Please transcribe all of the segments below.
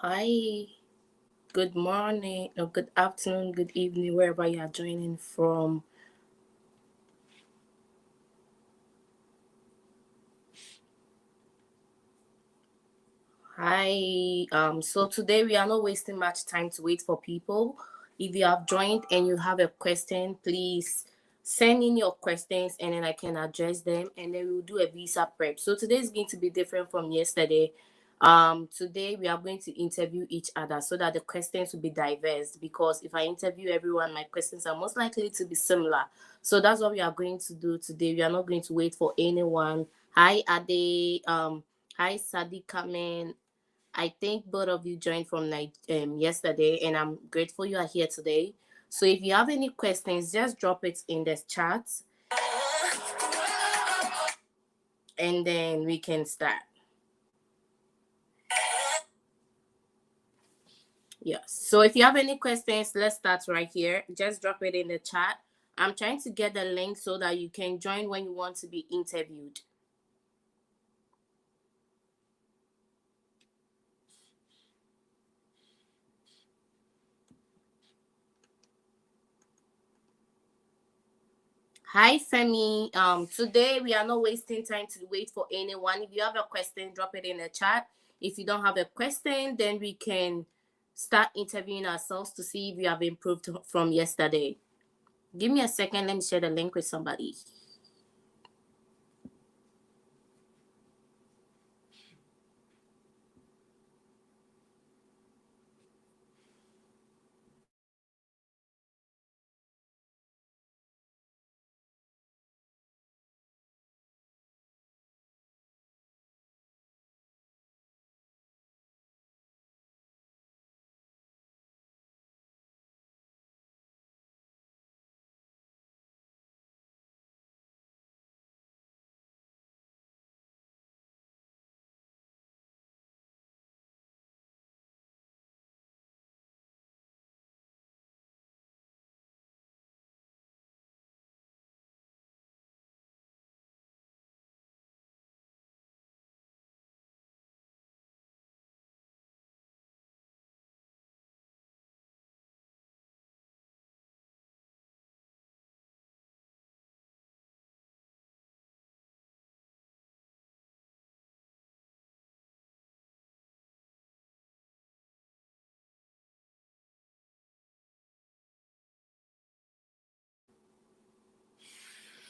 Hi, good morning, or good afternoon, good evening, wherever you are joining from. Hi, so today we are not wasting much time to wait for people. If you have joined and you have a question, please send in your questions and then I can address them and then we'll do a visa prep. So today is going to be different from yesterday. Today we are going to interview each other so that the questions will be diverse because if I interview everyone, my questions are most likely to be similar. So that's what we are going to do today. We are not going to wait for anyone. Hi, Ade. Hi, Sadiq Kamen. I think both of you joined from yesterday, and I'm grateful you are here today. So if you have any questions, just drop it in the chat, and then we can start. Yes. So if you have any questions, let's start right here. Just drop it in the chat. I'm trying to get the link so that you can join when you want to be interviewed. Hi Femi. Today we are not wasting time to wait for anyone. If you have a question, drop it in the chat. If you don't have a question, then we can start interviewing ourselves to see if we have improved from yesterday. Give me a second. Let me share the link with somebody.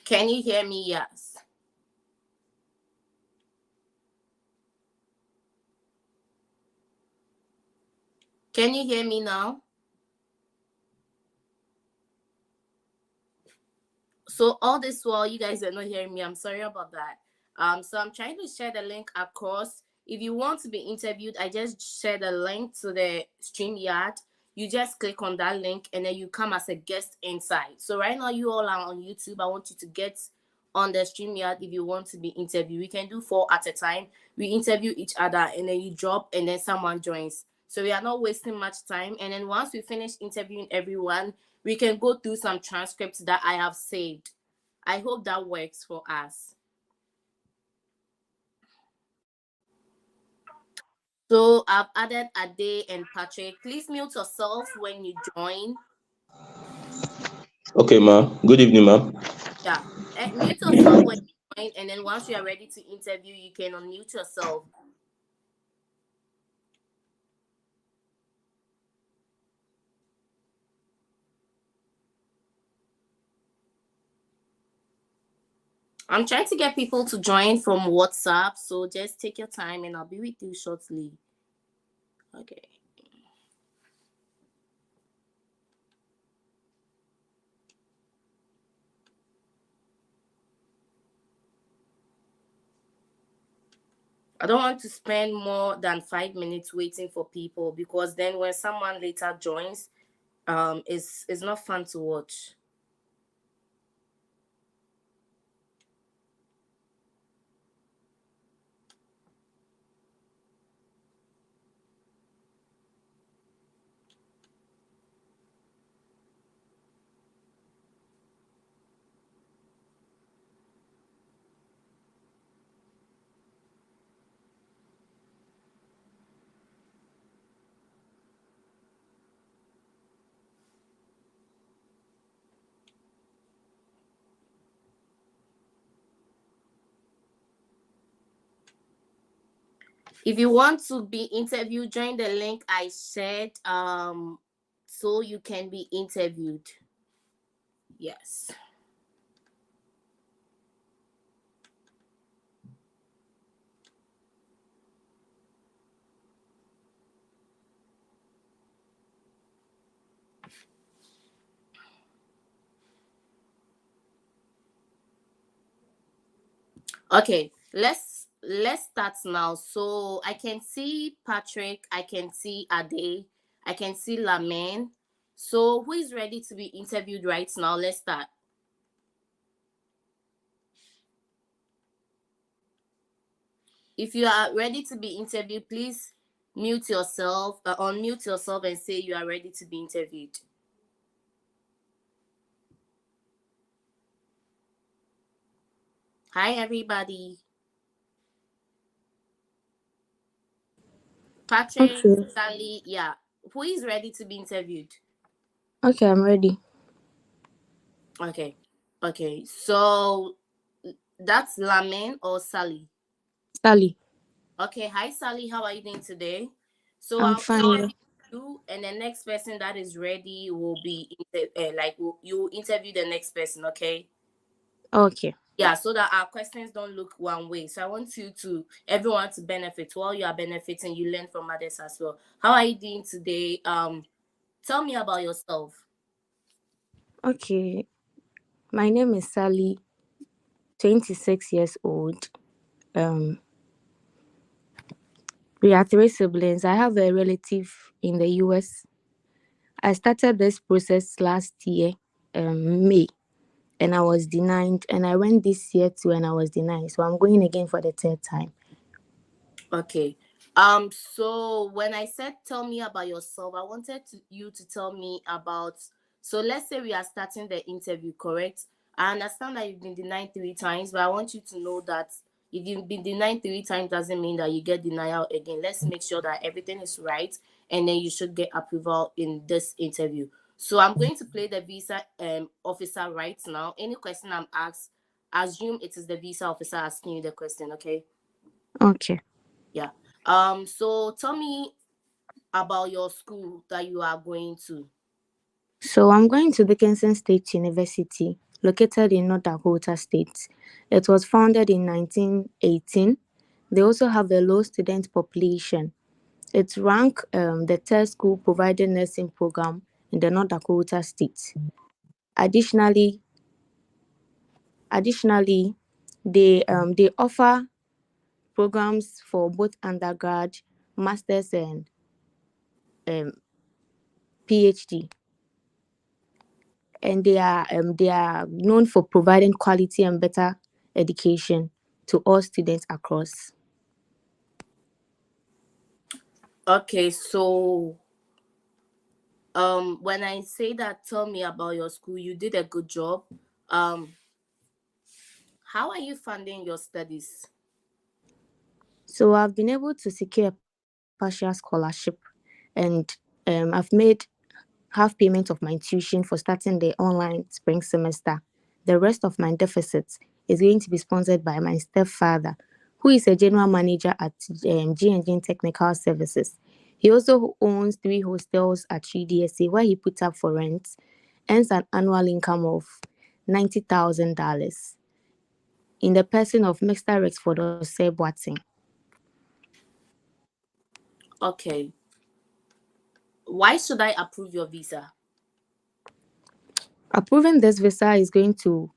Can you hear me? Yes. Can you hear me now? So all this while you guys are not hearing me, I'm sorry about that. So I'm trying to share the link across. If you want to be interviewed, I just share the link to the StreamYard. You just click on that link and then you come as a guest inside. So right now you all are on YouTube. I want you to get on the StreamYard if you want to be interviewed. We can do 4 at a time. We interview each other and then you drop and then someone joins. So we are not wasting much time. And then once we finish interviewing everyone, we can go through some transcripts that I have saved. I hope that works for us. So I've added Ade and Patrick. Please mute yourself when you join. Okay, ma'am. Good evening, ma'am. Yeah. Mute yourself when you join, and then once you are ready to interview, you can unmute yourself. I'm trying to get people to join from WhatsApp, so just take your time and I'll be with you shortly. Okay. I don't want to spend more than 5 minutes waiting for people because then when someone later joins, it's not fun to watch. If you want to be interviewed, join the link I shared so you can be interviewed. Yes. Okay, let's start now. So I can see Patrick, I can see Ade, I can see Laman. So who is ready to be interviewed right now? Let's start. If you are ready to be interviewed, please unmute yourself and say you are ready to be interviewed. Hi everybody. Patrick, Okay. Sally, yeah. Who is ready to be interviewed? Okay, I'm ready. Okay. Okay. So that's Lamin or Sally? Sally. Okay. Hi Sally, how are you doing today? So I'm I'll fine. interview you, and the next person that is ready will be you interview the next person. Okay. Okay. Yeah, so that our questions don't look one way. So I want everyone to benefit. While you are benefiting, you learn from others as well. How are you doing today? Tell me about yourself. Okay. My name is Sally, 26 years old. Um, we are three siblings. I have a relative in the US. I started this process last year, May, and I was denied. And I went this year too, and I was denied. So I'm going again for the third time. Okay. So when I said tell me about yourself, I wanted you to tell me about. So let's say we are starting the interview, correct? I understand that you've been denied 3 times, but I want you to know that if you've been denied 3 times, doesn't mean that you get denial again. Let's make sure that everything is right, and then you should get approval in this interview. So I'm going to play the visa officer right now. Any question I'm asked, assume it is the visa officer asking you the question. Okay. Okay. Yeah. So tell me about your school that you are going to. So I'm going to Dickinson State University, located in North Dakota State. It was founded in 1918. They also have a low student population. It's ranked the third school providing nursing program in the North Dakota State. Additionally, additionally, they offer programs for both undergrad, masters, and um, PhD. And they are known for providing quality and better education to all students across. Okay, so when I say that tell me about your school, you did a good job. Um how are you funding your studies? So I've been able to secure a partial scholarship, and I've made half payment of my tuition for starting the online spring semester. The rest of my deficit is going to be sponsored by my stepfather, who is a general manager at G&G Technical Services. He also owns 3 hostels at GDSA where he puts up for rent, earns an annual income of $90,000 in the person of Mr. Rexford Osei Boating. Okay. Why should I approve your visa? Approving this visa is going to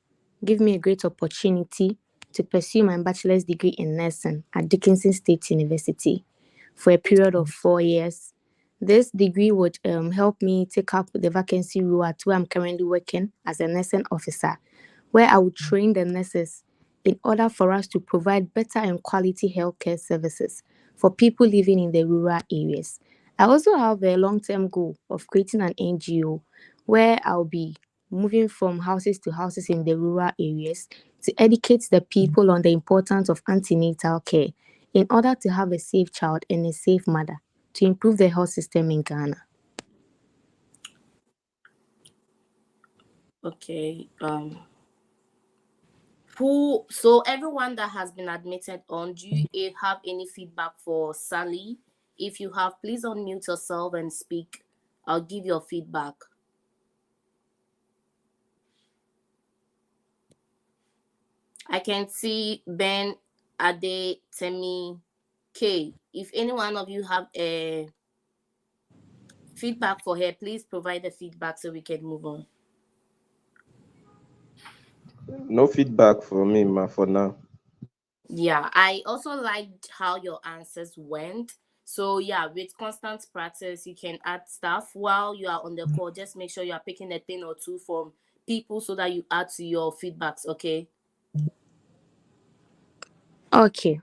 give me a great opportunity to pursue my bachelor's degree in nursing at Dickinson State University for a period of 4 years. This degree would help me take up the vacancy role at where I'm currently working as a nursing officer, where I would train the nurses in order for us to provide better and quality healthcare services for people living in the rural areas. I also have a long-term goal of creating an NGO where I'll be moving from houses to houses in the rural areas to educate the people on the importance of antenatal care in order to have a safe child and a safe mother to improve the health system in Ghana. Okay. So everyone that has been admitted on, do you have any feedback for Sally? If you have, please unmute yourself and speak. I'll give your feedback. I can see Ben, Ade, Tamy, K. If any one of you have a feedback for her, please provide the feedback so we can move on. No feedback from me, ma, for now. Yeah, I also liked how your answers went. So yeah, with constant practice, you can add stuff while you are on the call. Just make sure you are picking a thing or two from people so that you add to your feedbacks. Okay. Okay.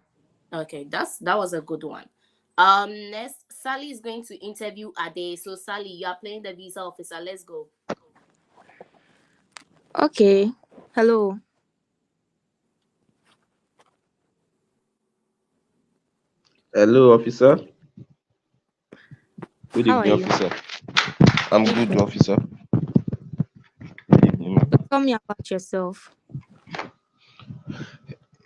Okay, that was a good one. Next, Sally is going to interview Ade. So Sally, you are playing the visa officer. Let's go. Okay. Hello. Hello, officer. Good How are evening, you? officer. I'm Good good, evening. officer. Good evening, ma. So tell me about yourself.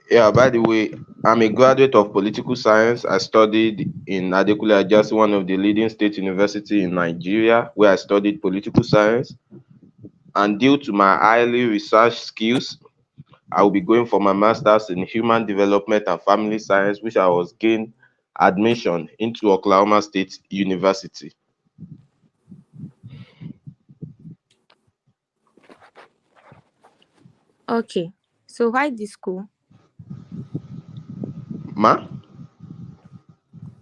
Yeah, by the way, I'm a graduate of political science. I studied in Adekunle Ajasi, one of the leading state university in Nigeria, where I studied political science. And due to my highly research skills, I will be going for my master's in human development and family science, which I was gained admission into Oklahoma State University. Okay. So why this school? Ma?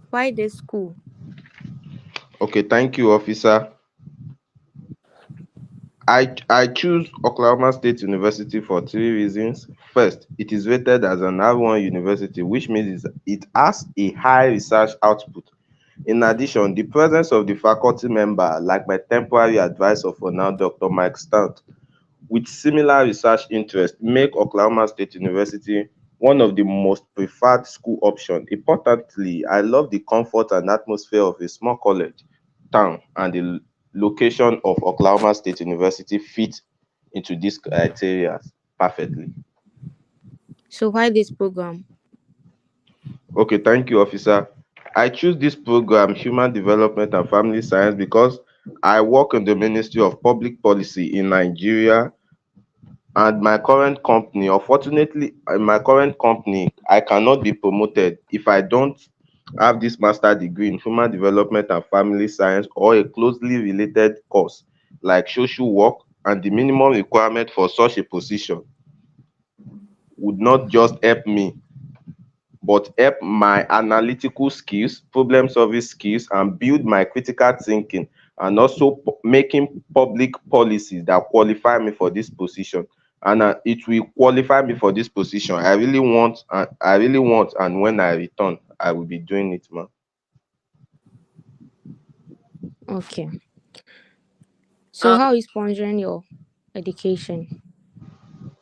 Why this school? Okay, thank you, officer. I choose Oklahoma State University for three reasons. First, it is rated as an R1 university, which means it has a high research output. In addition, the presence of the faculty member, like my temporary advisor for now, Dr. Mike Stout, with similar research interests, make Oklahoma State University one of the most preferred school options. Importantly, I love the comfort and atmosphere of a small college town, and the location of Oklahoma State University fit into these criteria perfectly. So why this program? Okay, thank you, officer. I choose this program, Human Development and Family Science, because I work in the Ministry of Public Policy in Nigeria, and my current company, unfortunately, in my current company, I cannot be promoted if I don't have this master degree in human development and family science or a closely related course like social work, and the minimum requirement for such a position would not just help me, but help my analytical skills, problem solving skills, and build my critical thinking, and also making public policies that qualify me for this position. And it will qualify me for this position. I really want, and when I return, I will be doing it, man. Okay. So Um, how is sponsoring your education?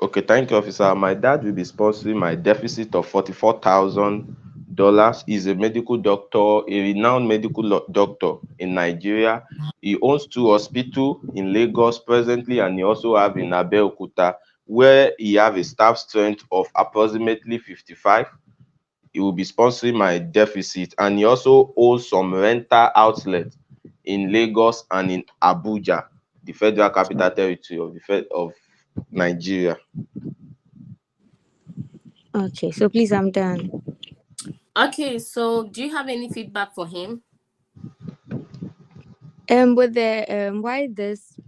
Okay, thank you, officer. My dad will be sponsoring my deficit of $44,000. He's a medical doctor, a renowned medical doctor in Nigeria. He owns two hospitals in Lagos presently, and he also have in Abeokuta, where he have a staff strength of approximately 55. He will be sponsoring my deficit, and he also owns some rental outlets in Lagos and in Abuja, the Federal Capital Territory of of Nigeria. Okay. So please, I'm done. okay, so do you have any feedback for him? With the why this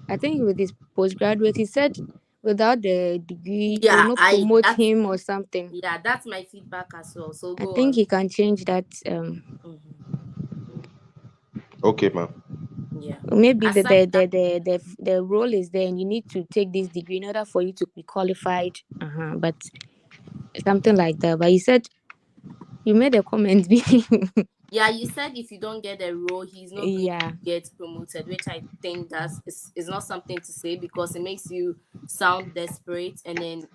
I think with his postgraduate, he said without the degree they will Yeah, not I promote that's him or something. yeah, that's my feedback as well. So I go think on. he can change that. Mhm. Okay, ma'am. Yeah. Maybe Aside that, the role is there, and you need to take this degree in order for you to be qualified. But something like that. But he said you made a comment. yeah, you said if you don't get a role, he's not going Yeah. to get promoted, which I think is not something to say because it makes you sound desperate, and then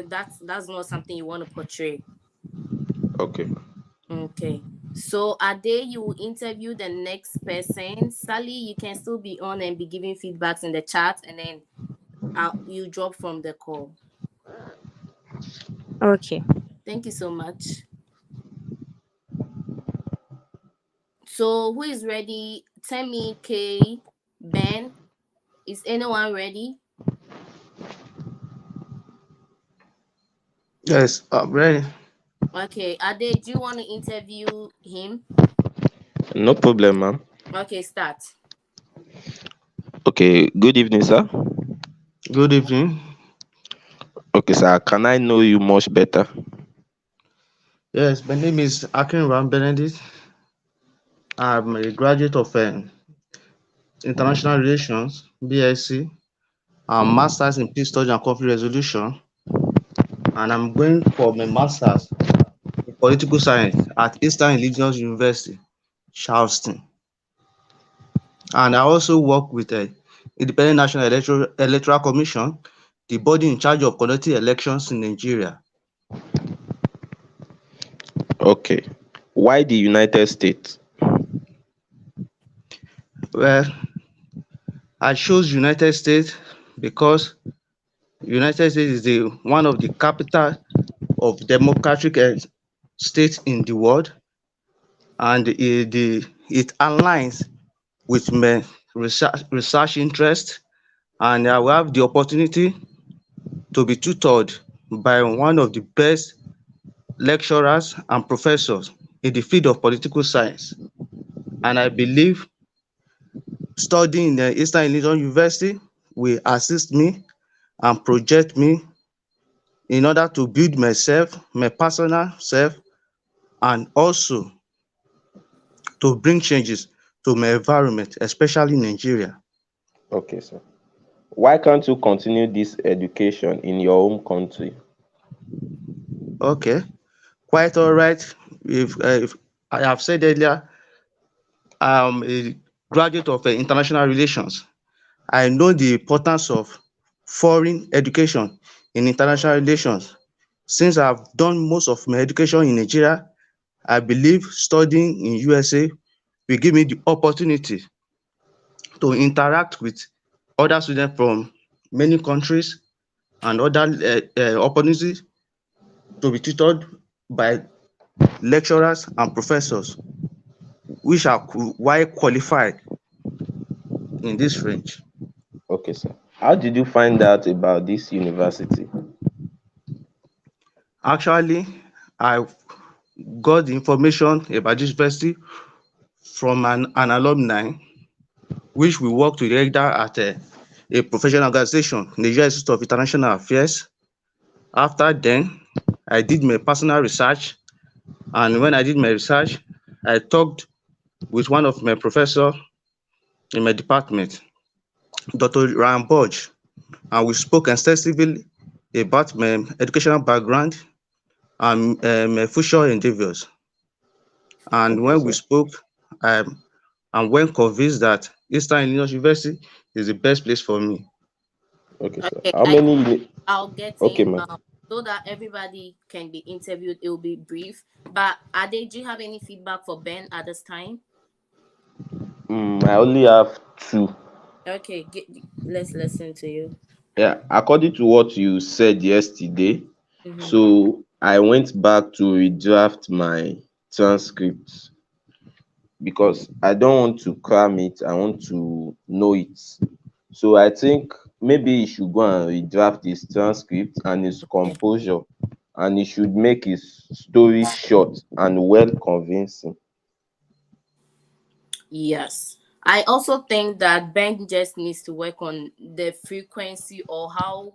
that's not something you want to portray. Okay, ma'am. Okay. So Ade, you will interview the next person. Sally, you can still be on and be giving feedbacks in the chat, and then you drop from the call. Okay. Thank you so much. So who is ready? Tamy, K, Ben. Is anyone ready? Yes, I'm ready. Okay, Ade, do you want to interview him? No problem, ma'am. Okay, start. Okay, good evening, sir. Good evening. Okay, sir, can I know you much better? Yes, my name is Akin Ram Benedict. I'm a graduate of International Relations, BSc, and Masters in Peace Study and Conflict Resolution. And I'm going for my Masters in Political Science at Eastern Religious University, Charleston. And I also work with the Independent National Electoral Commission, the body in charge of conducting elections in Nigeria. Okay. Why the United States? Well, I chose United States because United States is one of the capital of democratic states in the world, and it aligns with my research interest, and I will have the opportunity to be tutored by one of the best lecturers and professors in the field of political science. And I believe studying in the Eastern Illinois University will assist me and project me in order to build myself, my personal self, and also to bring changes to my environment, especially in Nigeria. Okay, sir. Why can't you continue this education in your home country? Okay, quite all right. If I have said earlier, I'm a graduate of international relations. I know the importance of foreign education in international relations. Since I've done most of my education in Nigeria, I believe studying in USA will give me the opportunity to interact with other students from many countries and other opportunities to be tutored by lecturers and professors which are well qualified in this range. Okay, sir. How did you find out about this university? Actually, I got the information about this university from an alumni which we work together at a professional organization, Nigeria Institute of International Affairs. After then, I did my personal research, and when I did my research, I talked with one of my professors in my department, Dr. Ryan Budge, and we spoke extensively about my educational background and my future endeavors. And Okay, when we sir. spoke, I'm well convinced that Eastern Illinois University is the best place for me. Okay, sir. Okay, How I many? I'll get Okay, in ma'am. so that everybody can be interviewed. It will be brief. But Ade, do you have any feedback for Ben at this time? I only have two. Okay, let's listen to you. Yeah, according to what you said yesterday, Mm-hmm. so I went back to redraft my transcript because I don't want to cram it, I want to know it. So I think maybe he should go and redraft his transcript and his composure, and he should make his story short and well convincing. Yes. I also think that Ben just needs to work on the frequency or how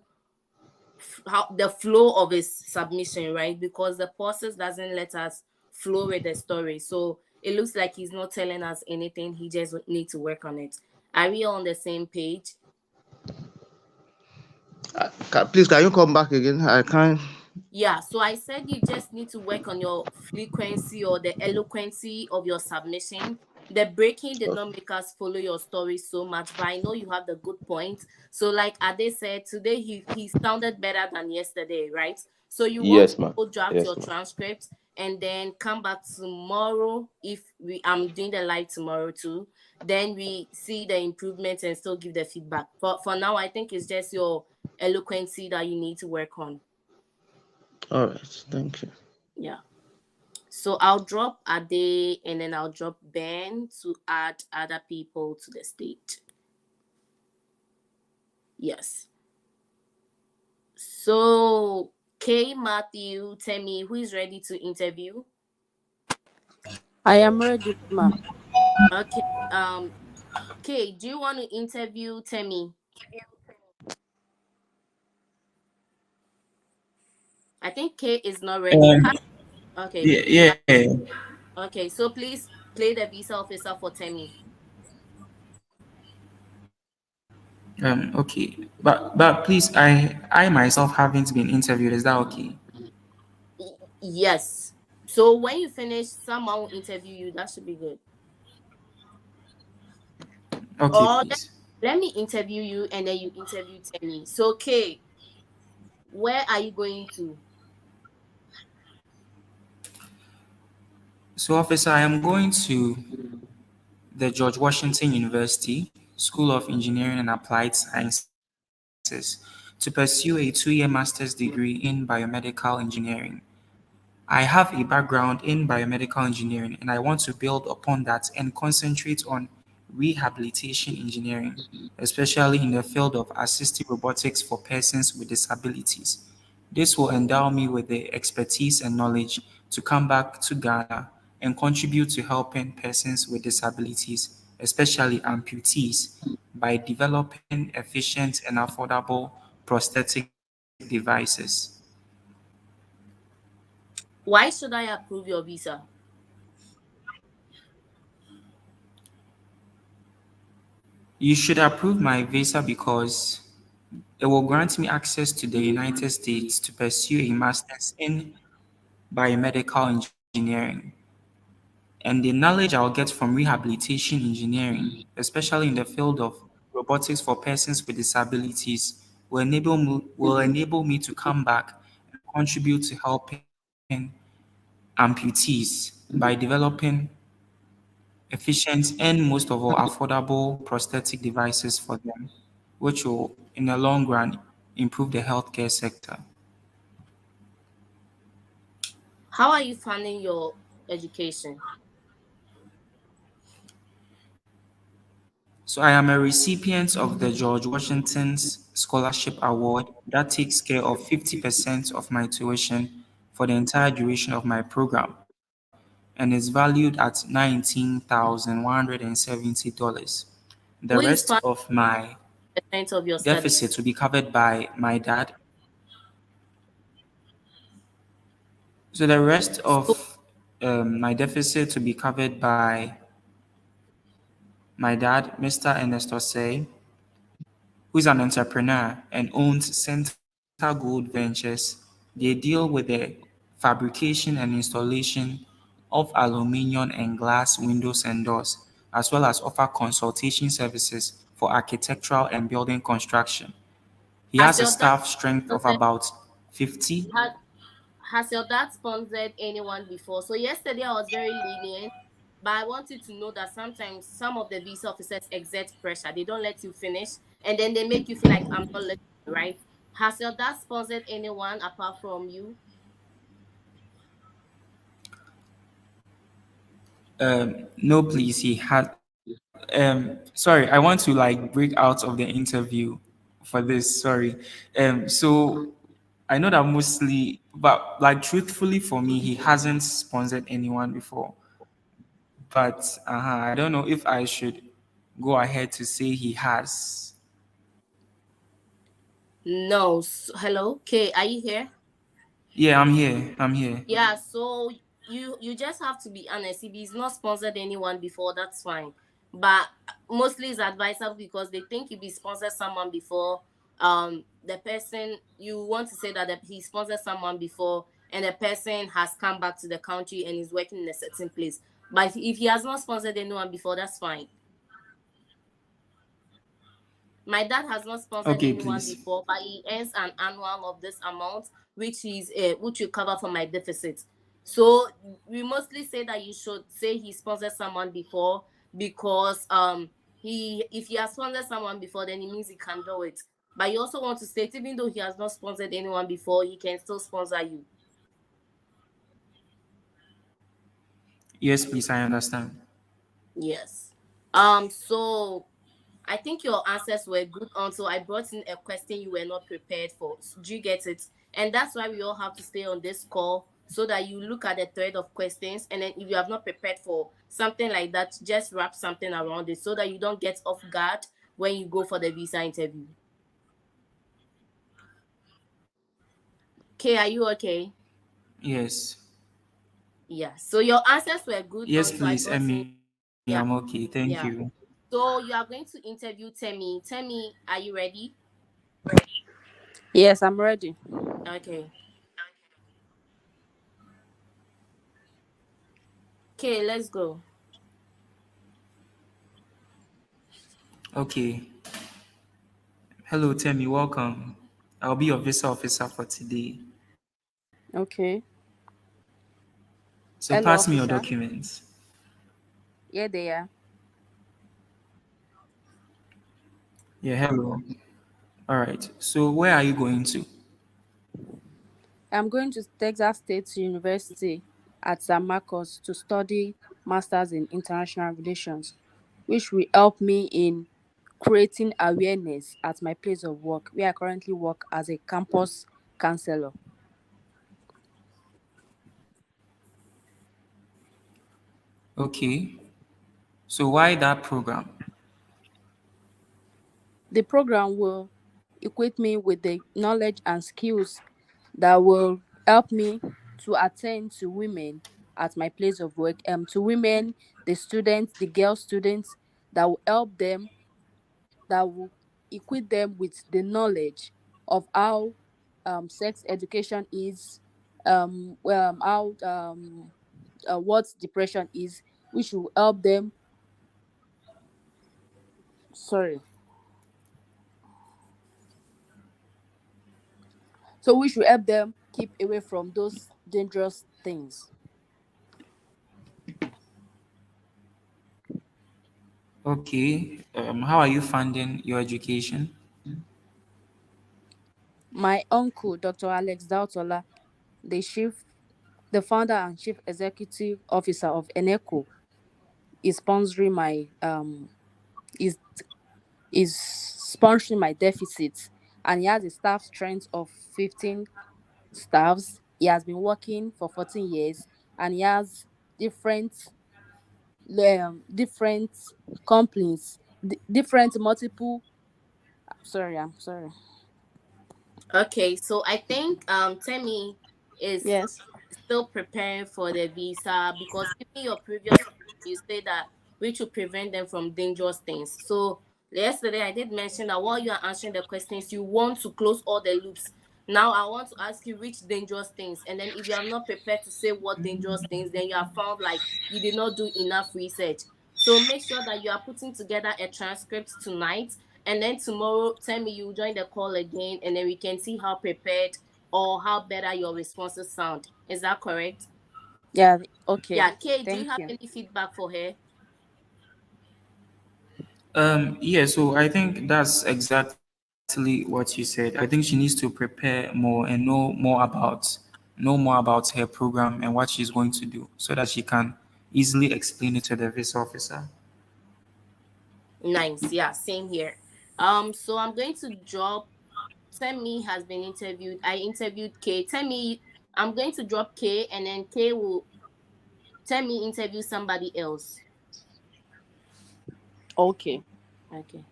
the flow of his submission, right? Because the process doesn't let us flow with the story. So it looks like he's not telling us anything. He just need to work on it. Are we on the same page? Please, can you come back again? I can't. Yeah, so I said you just need to work on your frequency or the eloquency of your submission. The breaking did not make us follow your story so much, but I know you have the good points. So, like Ade said, today he sounded better than yesterday, right? So you want to Yes, ma'am. go draft Yes, your ma'am. transcript and then come back tomorrow if I'm doing the live tomorrow too. Then we see the improvements and still give the feedback. For now, I think it's just your eloquency that you need to work on. All right. Thank you. Yeah. So I'll drop Ade and then I'll drop Ben to add other people to the stage. Yes. So K, Matthew, Temy, who is ready to interview? I am ready, ma. Okay. K, do you want to interview Temy? I think K is not ready. Um, Okay. yeah, yeah. Okay. So please play the visa officer for Temy. Okay, but please, I myself haven't been interviewed. Is that okay? Yes. So when you finish, someone will interview you. That should be good. Okay, Or please. let me interview you and then you interview Temy. So K, where are you going to? So, officer, I am going to the George Washington University School of Engineering and Applied Sciences to pursue a 2-year master's degree in biomedical engineering. I have a background in biomedical engineering and I want to build upon that and concentrate on rehabilitation engineering, especially in the field of assistive robotics for persons with disabilities. This will endow me with the expertise and knowledge to come back to Ghana and contribute to helping persons with disabilities, especially amputees, by developing efficient and affordable prosthetic devices. Why should I approve your visa? You should approve my visa because it will grant me access to the United States to pursue a master's in biomedical engineering. And the knowledge I'll get from rehabilitation engineering, especially in the field of robotics for persons with disabilities, will enable me to come back and contribute to helping amputees by developing efficient and most of all affordable prosthetic devices for them, which will, in the long run, improve the healthcare sector. How are you funding your education? So I am a recipient of the George Washington's Scholarship Award that takes care of 50% of my tuition for the entire duration of my program and is valued at $19,170. The Who rest is funding of my percent of your deficit studies? will be covered by my dad. So the rest So of my deficit will be covered by my dad, Mr. Ernesto Say, who is an entrepreneur and owns Center Gold Ventures. They deal with the fabrication and installation of aluminium and glass windows and doors, as well as offer consultation services for architectural and building construction. He has has a your dad staff strength of sponsored about 50. has, has your dad sponsored anyone before? So yesterday I was very lenient, but I want you to know that sometimes some of the visa officers exert pressure. They don't let you finish and then they make you feel like I'm not listening, right? Has your dad sponsored anyone apart from you? No, please, he had. Sorry, I want to like break out of the interview for this. Sorry. So I know that mostly, but like truthfully for me, he hasn't sponsored anyone before. But I don't know if I should go ahead to say he has. No. Hello? Okay, are you here? Yeah, I'm here. I'm here. Yeah, so you just have to be honest. If he's not sponsored anyone before, that's fine. But mostly it's advisable because they think if he sponsored someone before, the person you want to say that he sponsored someone before and the person has come back to the country and is working in a certain place. But if he has not sponsored anyone before, that's fine. My dad has not sponsored Okay, anyone please. before, but he earns an annual of this amount, which will cover for my deficit. So we mostly say that you should say he sponsored someone before because he if he has sponsored someone before, then it means he can do it. But you also want to state, even though he has not sponsored anyone before, he can still sponsor you. Yes, please, I understand. Yes. So I think your answers were good until I brought in a question you were not prepared for. Do you get it? And that's why we all have to stay on this call so that you look at the thread of questions. And then if you have not prepared for something like that, just wrap something around it so that you don't get off guard when you go for the visa interview. Okay, are you okay? Yes. Yeah. So your answers were good Yes, until I please, brought in. Emmy. I'm Yeah. okay. Thank you. Yeah. So you are going to interview Temy. Temy, are you ready? Yes, I'm ready. Okay. Okay, let's go. Okay. Hello, Temi. Welcome. I'll be your visa officer for today. Okay. So Hello, pass me your officer. documents. Yeah, they are. Yeah, hello. All right. So where are you going to? I'm going to Texas State University at San Marcos to study Masters in International Relations, which will help me in creating awareness at my place of work, where I currently work as a campus counselor. Okay. So why that program? The program will equip me with the knowledge and skills that will help me to attend to women at my place of work, to women, the students, the girl students, that will help them, that will equip them with the knowledge of how sex education is, how what depression is, which will help them. Sorry, so we should help them keep away from those dangerous things. Okay. How are you funding your education? My uncle, Dr. Alex Dautola, the chief, the founder and chief executive officer of Eneco, is sponsoring my is is sponsoring my deficits, and he has a staff strength of 15 staffs. He has been working for 14 years, and he has different different companies, different multiple. Sorry, I'm sorry. Okay, so I think Temi is Yes. still preparing for the visa because even your previous you said that we should prevent them from dangerous things. So yesterday I did mention that while you are answering the questions, you want to close all the loops. Now I want to ask you which dangerous things, and then if you are not prepared to say what dangerous things, then you are found like you did not do enough research. So make sure that you are putting together a transcript tonight, and then tomorrow tell me you join the call again, and then we can see how prepared or how better your responses sound. Is that correct? Yeah. Okay. Yeah, Kay, do you Thank have you. any feedback for her? Yeah, so I think that's exactly what you said. I think she needs to prepare more and know more about her program and what she's going to do so that she can easily explain it to the visa officer. Nice. Yeah, same here. So I'm going to drop Temi has been interviewed. I interviewed Kay. Temi, I'm going to drop Kay, and then Kay will Temi interview somebody else. Okay. Okay.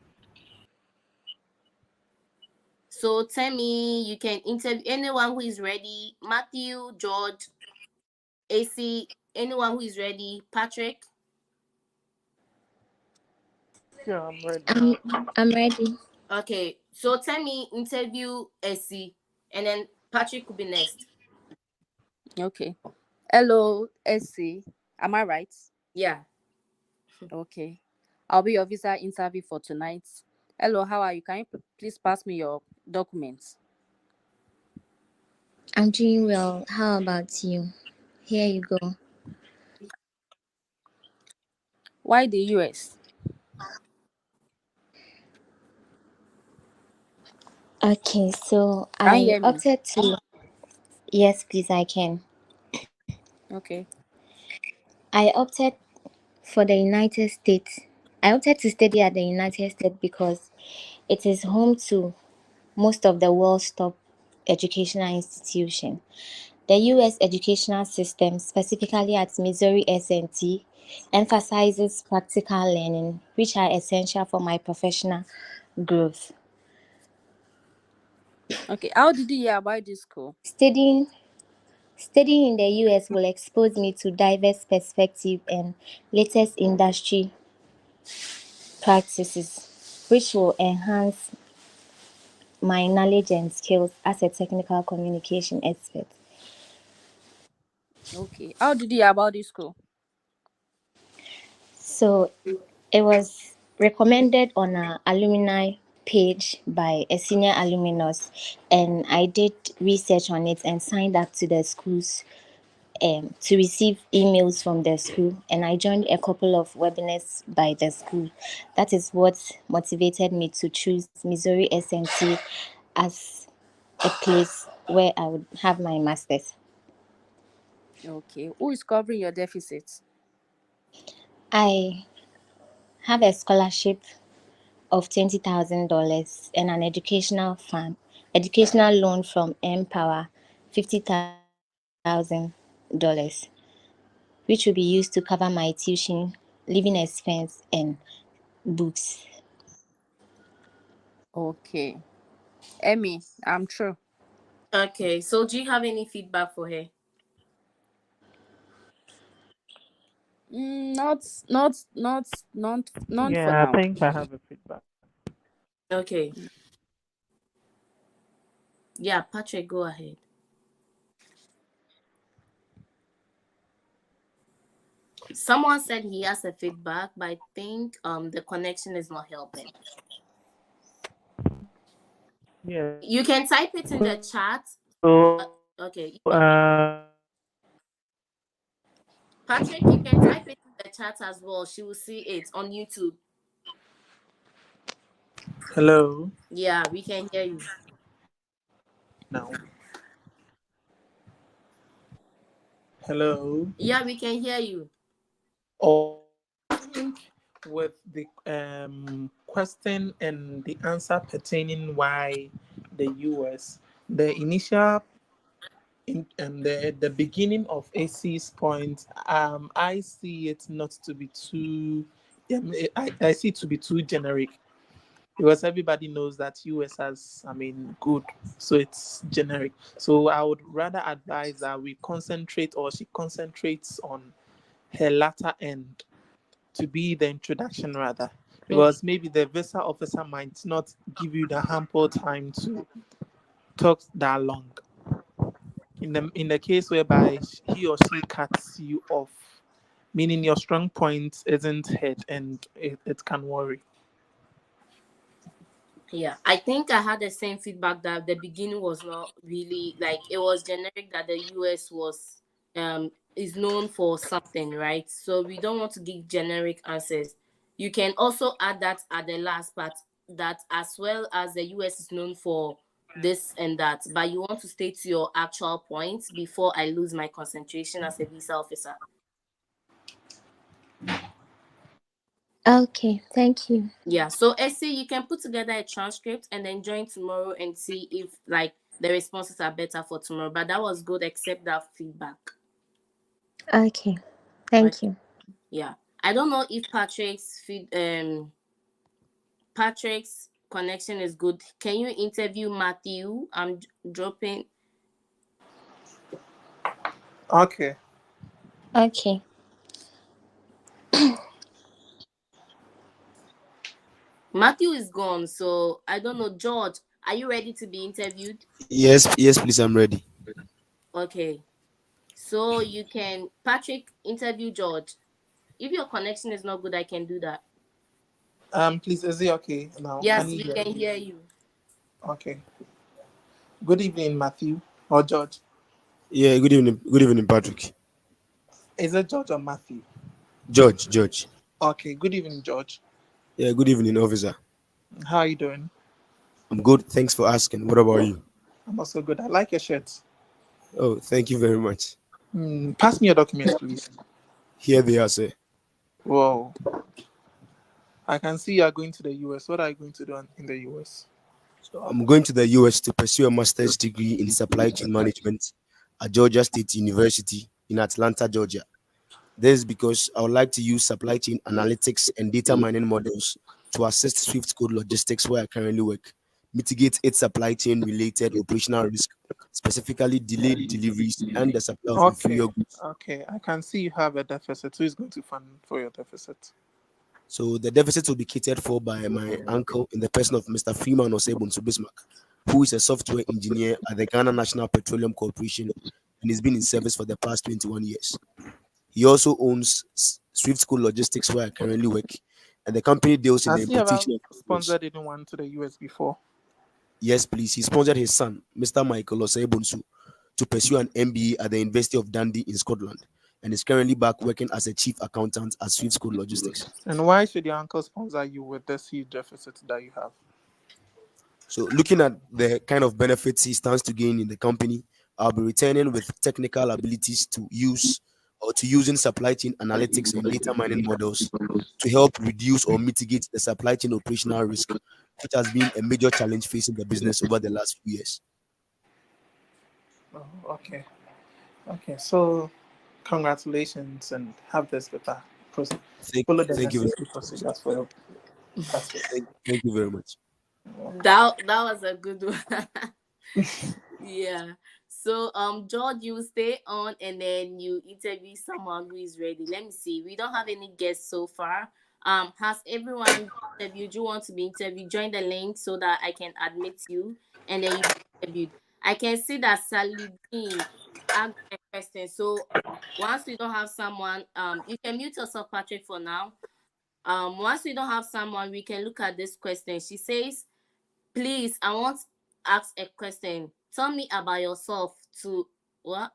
So Temi, you can interview anyone who is ready. Matthew, George, AC, anyone who is ready. Patrick. Yeah, I'm ready. I'm ready. Okay. So Temi interview AC, and then Patrick will be next. Okay. Hello, SC. Am I right? Yeah. Okay. I'll be your visa interview for tonight. Hello, how are you? Can you please pass me your documents? I'm doing well. How about you? Here you go. Why the US? Okay, so Can you I hear me? opted to. Yes, please, I can. Okay. I opted for the United States. I opted to study at the United States because it is home to most of the world's top educational institutions. The U.S. educational system, specifically at Missouri S&T, emphasizes practical learning, which are essential for my professional growth. Okay. How did you hear about this school? Studying in the US will expose me to diverse perspectives and latest industry practices, which will enhance my knowledge and skills as a technical communication expert. Okay. How did you hear about this school? So it was recommended on an alumni page by a senior alumnus, and I did research on it and signed up to the school's to receive emails from the school, and I joined a couple of webinars by the school. That is what motivated me to choose Missouri SNT as a place where I would have my master's. Okay. Who is covering your deficits? I have a scholarship of $20,000 and an educational loan from Empower, $50,000, which will be used to cover my tuition, living expense, and books. Okay. Emmy, I'm true. Okay, so do you have any feedback for her? Not for Yeah, I now. think I have a feedback. Okay. Yeah, Patrick, go ahead. Someone said he has a feedback, but I think the connection is not helping. Yeah. You can type it in the chat. So, Okay. uh, Patrick, you can type it in the chat as well. She will see it on YouTube. hello. Yeah, we can hear you. Now, hello. Yeah, we can hear you. Oh, with the question and the answer pertaining why the US, the initial and the beginning of AC's point, I see it not to be too, I see it to be too generic because everybody knows that US has, I mean, good, so it's generic. So I would rather advise that we concentrate, or she concentrates on her latter end to be the introduction rather, Okay. because maybe the visa officer might not give you the ample time to talk that long. In the case whereby he or she cuts you off, meaning your strong point isn't hit and it can worry. Yeah, I think I had the same feedback that the beginning was not really like it was generic that the US was is known for something, right? So we don't want to give generic answers. You can also add that at the last part that as well as the US is known for this and that, but you want to state your actual points before I lose my concentration as a visa officer. Okay, thank you. Yeah, so Essie, you can put together a transcript and then join tomorrow and see if like the responses are better for tomorrow. But that was good except that feedback. Okay, Like, thank you. yeah. I don't know if Patrick's connection is good. Can you interview Matthew? I'm dropping. Okay. Okay. Matthew is gone, so I don't know. George, are you ready to be interviewed? Yes, please, I'm ready. Okay. So you can Patrick interview George. If your connection is not good, I can do that. Please, is it okay now? Can Yes, you we hear can me? hear you. Okay. Good evening, Matthew or George. Yeah, good evening. Good evening, Patrick. Is it George or Matthew? George. Okay. Good evening, George. Yeah, good evening, officer. How are you doing? I'm good. Thanks for asking. What about you? I'm also good. I like your shirt. Oh, thank you very much. Pass me your documents, please. Here they are, sir. Whoa. I can see you are going to the US. What are you going to do in the US? So I'm going to the US to pursue a master's degree in supply chain management at Georgia State University in Atlanta, Georgia. This is because I would like to use supply chain analytics and data mining models to assist Swift Code Logistics, where I currently work, mitigate its supply chain related operational risk, specifically delayed deliveries and the supply of inferior Okay. goods. Okay. I can see you have a deficit. Who is going to fund for your deficit? So the deficit will be catered for by my uncle in the person of Mr. Freeman Osebunsu Bismarck, who is a software engineer at the Ghana National Petroleum Corporation and has been in service for the past 21 years. He also owns Swift School Logistics, where I currently work, and the company deals in the Has he ever importation of goods. sponsored anyone to the US before? Yes, please. He sponsored his son, Mr. Michael Osebunsu, to pursue an MBA at the University of Dundee in Scotland, and is currently back working as a chief accountant at Swift School Logistics. And why should your uncle sponsor you with this huge deficit that you have? So, looking at the kind of benefits he stands to gain in the company, I'll be returning with technical abilities to use or to using supply chain analytics and data mining models to help reduce or mitigate the supply chain operational risk, which has been a major challenge facing the business over the last few years. Oh, okay. Okay. So, congratulations and have this paper. Follow the Thank you, necessary procedures for your passport. thank you very much. That was a good one. Yeah. So George, you stay on and then you interview someone who is ready. Let me see. We don't have any guests so far. Has everyone interviewed? You want to be interviewed? Join the link so that I can admit you and then you be interviewed. I can see that Saludin asked a question. So once we don't have someone, you can mute yourself, Patrick, for now. Once we don't have someone, we can look at this question. She says, please, I want to ask a question. Tell me about yourself to what?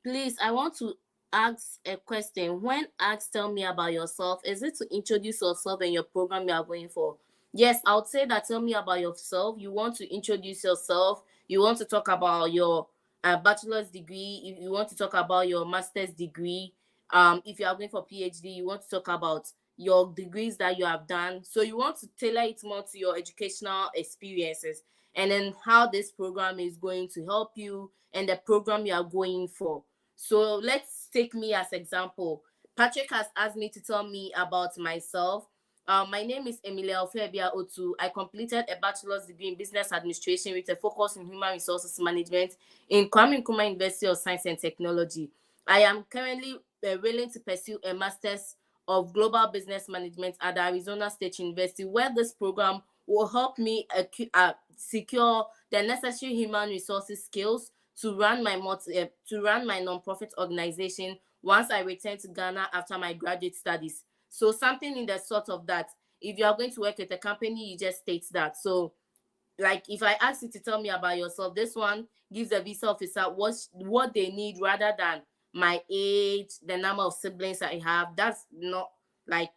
Please, I want to ask a question. When asked, tell me about yourself, is it to introduce yourself and your program you are going for? Yes, I would say that tell me about yourself. You want to introduce yourself. You want to talk about your bachelor's degree. If you want to talk about your master's degree, if you are going for PhD, you want to talk about your degrees that you have done. So you want to tailor it more to your educational experiences and then how this program is going to help you and the program you are going for. So let's take me as example. Patrick has asked me to tell me about myself. My name is Emilia Ofebia Otu. I completed a bachelor's degree in business administration with a focus in human resources management in Kwame Nkrumah University of Science and Technology. I am currently willing to pursue a master's of global business management at the Arizona State University, where this program will help me secure the necessary human resources skills to run my nonprofit organization once I return to Ghana after my graduate studies. So something in the sort of that. If you are going to work with a company, you just state that. So like if I ask you to tell me about yourself, this one gives the visa officer what they need rather than my age, the number of siblings I have. That's not like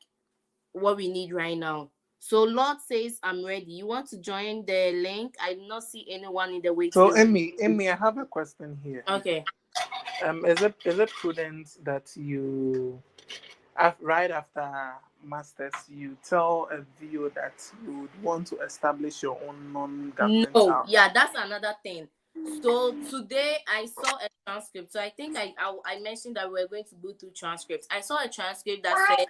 what we need right now. So Lord says I'm ready. You want to join the link? I do not see anyone in the waiting So, room. Emmy, I have a question here. Okay. Is it prudent that you, right after masters, you tell a VO that you would want to establish your own non-governmental? No, yeah, that's another thing. So today I saw a transcript. So I think I mentioned that we were going to go through transcripts. I saw a transcript that said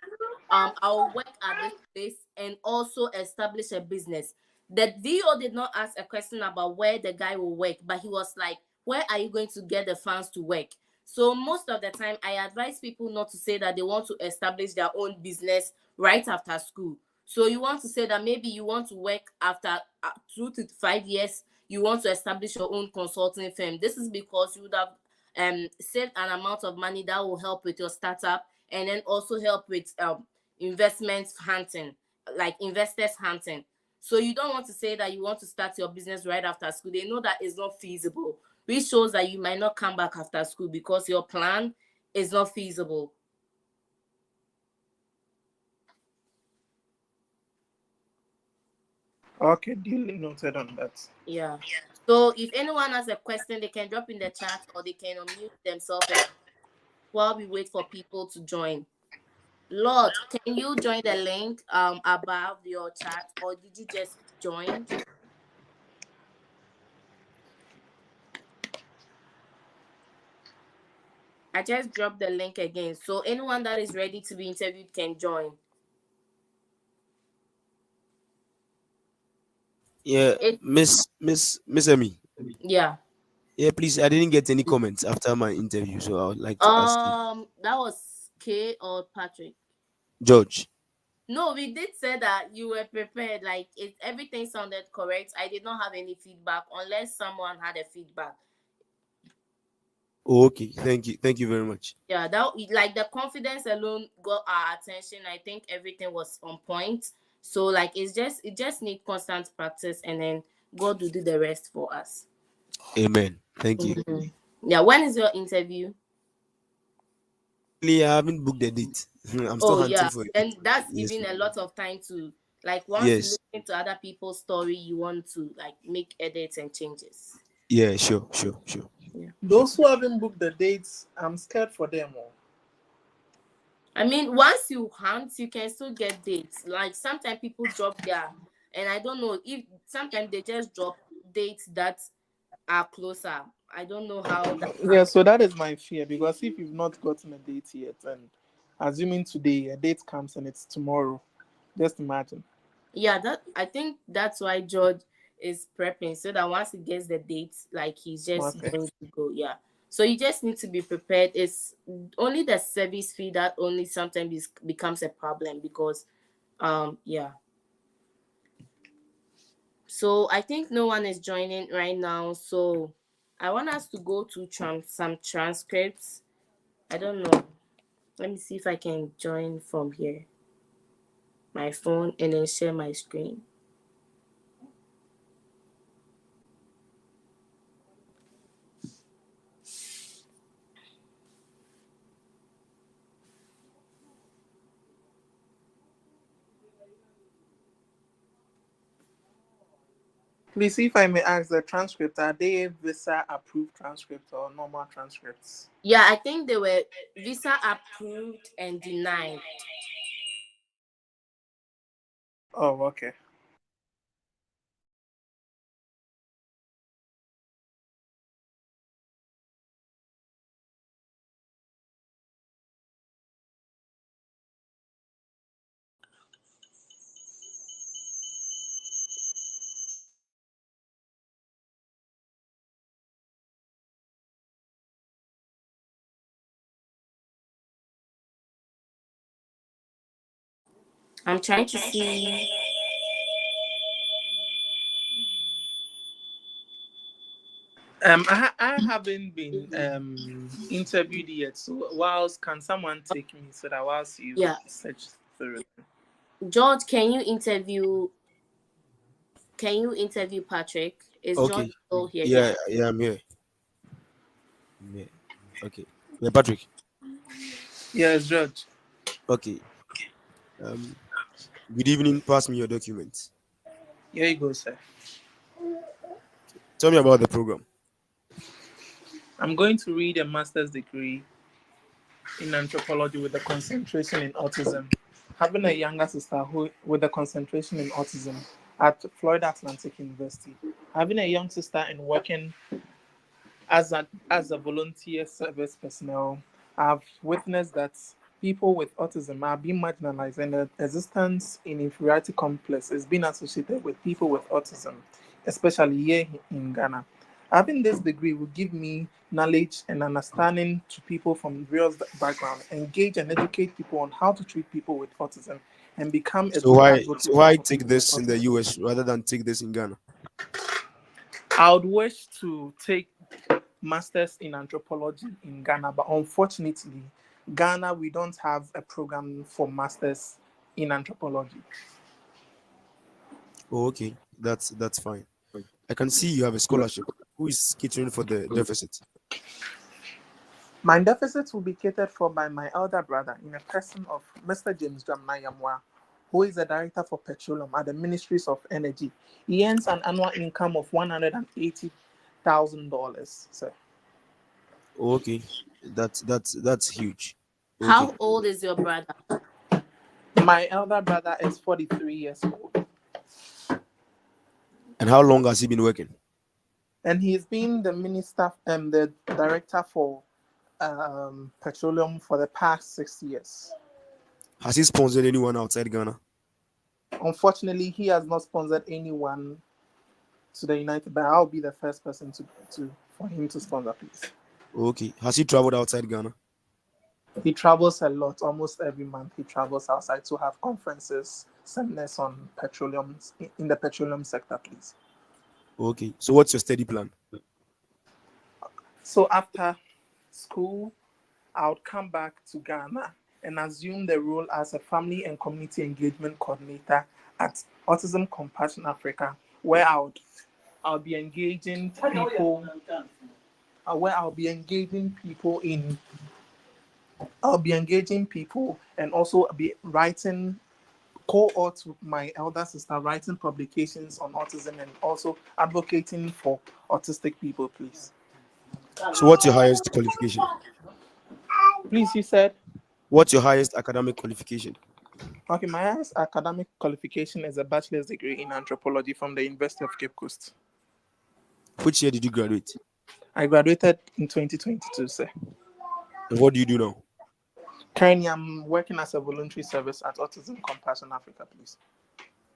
I'll work at this place and also establish a business. The VO did not ask a question about where the guy will work, but he was like, where are you going to get the funds to work? So most of the time I advise people not to say that they want to establish their own business right after school. So you want to say that maybe you want to work after 2 to 5 years, you want to establish your own consulting firm. This is because you would have saved an amount of money that will help with your startup and then also help with investments hunting, like investors hunting. So you don't want to say that you want to start your business right after school. They know that it's not feasible, which shows that you might not come back after school because your plan is not feasible. Okay, duly noted on that. Yeah. So if anyone has a question, they can drop in the chat or they can unmute themselves and while we wait for people to join. Lord, can you join the link above your chat or did you just join? I just dropped the link again. So anyone that is ready to be interviewed can join. Yeah, It, Miss Emmy. yeah. Yeah, please. I didn't get any comments after my interview, so I would like to ask you, That was Kay or Patrick. George. No, we did say that you were prepared. Like everything sounded correct. I did not have any feedback unless someone had a feedback. Oh, okay. Thank you very much. Yeah, that like the confidence alone got our attention. I think everything was on point. So like it just need constant practice and then God will do the rest for us. Amen. Thank you. Mhm. Yeah, when is your interview? Really, I haven't booked the date. I'm still Oh hunting yeah, for a date. and that's Yes, even a lot of time to like once you yes, listen to other people's story, you want to like make edits and changes. yeah. Sure. Yeah. Those who haven't booked the dates, I'm scared for them all. I mean, once you hunt, you can still get dates. Like sometimes people drop their, and I don't know if sometimes they just drop dates that are closer. I don't know how that Yeah, happens. so that is my fear because if you've not gotten a date yet, and assuming today a date comes and it's tomorrow, just imagine. Yeah, that I think that's why George is prepping so that once he gets the dates, like he's just Okay. going to go. Yeah. So you just need to be prepared. It's only the service fee that only sometimes becomes a problem because yeah. So I think no one is joining right now. So I want us to go to some transcripts. I don't know. Let me see if I can join from here. My phone and then share my screen. Please, if I may ask, the transcript, are they visa approved transcripts or normal transcripts? Yeah, I think they were visa approved and denied. Oh, okay. I'm trying to see. I haven't been interviewed yet. So, whilst can someone take me so that whilst you Yeah, search through it? George, can you interview Patrick? Is George Okay. still here? Yeah. Yeah. I'm here. I'm here. Okay. Yeah, Patrick. Yes, George. Okay. Um. Good evening. Pass me your documents. Here you go, sir. Tell me about the program. I'm going to read a master's degree in anthropology with a concentration in autism. Having a younger sister who with a concentration in autism at Florida Atlantic University. Having a young sister and working as a volunteer service personnel, I've witnessed that people with autism are being marginalized and the existence in inferiority complex is being associated with people with autism, especially here in Ghana. Having this degree will give me knowledge and understanding to people from various backgrounds, engage and educate people on how to treat people with autism, and become a So good why advocate so why for take people with this in the autism. US rather than take this in Ghana? I would wish to take masters in anthropology in Ghana, but unfortunately, Ghana we don't have a program for masters in anthropology. Oh, okay. That's fine. I can see you have a scholarship. Who is catering for the deficit? My deficits will be catered for by my elder brother in a person of Mr. James Jamnayamwa, who is the director for petroleum at the Ministries of Energy. He earns an annual income of $180,000, sir. Okay, that's huge. Okay, How old is your brother? My elder brother is 43 years old, and how long has he been working? and he's been the minister and the director for petroleum for the past 6 years. Has he sponsored anyone outside Ghana? Unfortunately, he has not sponsored anyone to the United, but I'll be the first person to for him to sponsor, please. Okay, has he traveled outside Ghana? He travels a lot, almost every month. He travels outside to have conferences, seminars on petroleum in the petroleum sector, please. Okay, so what's your study plan? So after school, I would come back to Ghana and assume the role as a family and community engagement coordinator at Autism Compassion Africa, where I'll be engaging people. Where I'll be engaging people and also be writing co-author with my elder sister, writing publications on autism and also advocating for autistic people, please. So what's your highest qualification? Please, you said. What's your highest academic qualification? Okay, my highest academic qualification is a bachelor's degree in anthropology from the University of Cape Coast. Which year did you graduate? I graduated in 2022, sir. And what do you do now? Currently, I'm working as a voluntary service at Autism Compassion Africa, please.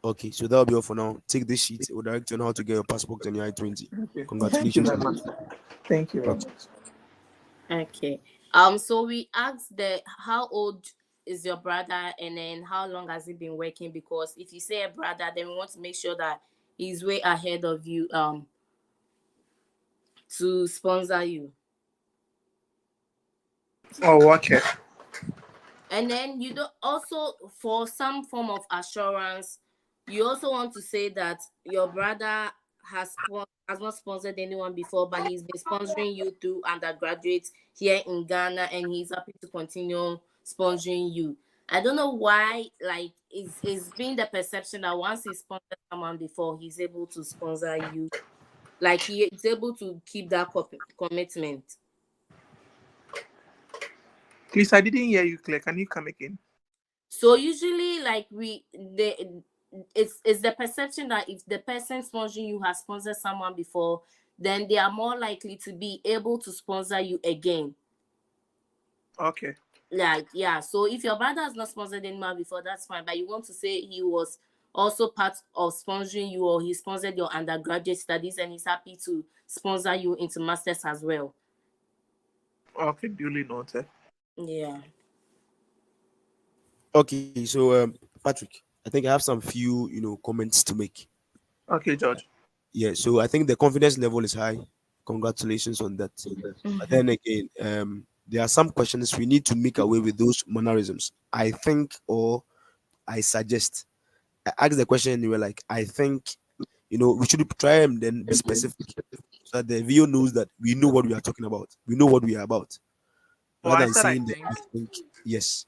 Okay, so that'll be all for now. Take this sheet. It will direct you on how to get your passport and your I-20. Okay. Thank you Congratulations very on much. Thank you very that. much. Okay. So we asked how old is your brother, and then how long has he been working? Because if you say a brother, then we want to make sure that he's way ahead of you to sponsor you. Oh, okay. And then you don't also, for some form of assurance, you also want to say that your brother has not sponsored anyone before, but he's been sponsoring you through undergraduates here in Ghana, and he's happy to continue sponsoring you. I don't know why, like, it's been the perception that once he sponsored someone before, he's able to sponsor you. Like, he's able to keep that commitment. Please, I didn't hear you clear. Can you come again? So usually, like, it's the perception that if the person sponsoring you has sponsored someone before, then they are more likely to be able to sponsor you again. Okay. Like, yeah. So if your brother has not sponsored anyone before, that's fine. But you want to say he was also part of sponsoring you, or he sponsored your undergraduate studies, and he's happy to sponsor you into masters as well. Okay, duly noted. Yeah. Okay, so Patrick, I think I have some few comments to make. Okay, George. Yeah, so I think the confidence level is high. Congratulations on that. But then again, there are some questions we need to make away with those mannerisms. I think, or I suggest. I asked the question and you were like, I think, we should try and then be specific so that the video knows that we know what we are talking about. We know what we are about. Oh, Rather I than said I saying that think. I think, yes.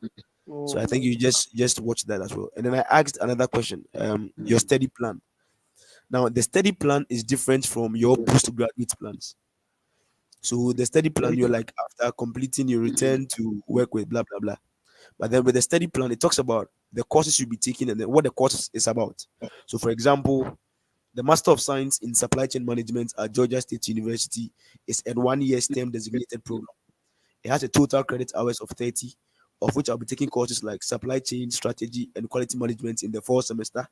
Oh. So I think you just watch that as well. And then I asked another question. Your study plan. Now the study plan is different from your postgraduate plans. So the study plan, you're like after completing, you return to work with blah blah blah. But then with the study plan, it talks about the courses you'll be taking and then what the course is about. So for example, the Master of Science in Supply Chain Management at Georgia State University is a 1 year STEM designated program. It has a total credit hours of 30, of which I'll be taking courses like supply chain strategy and quality management in the fall semester,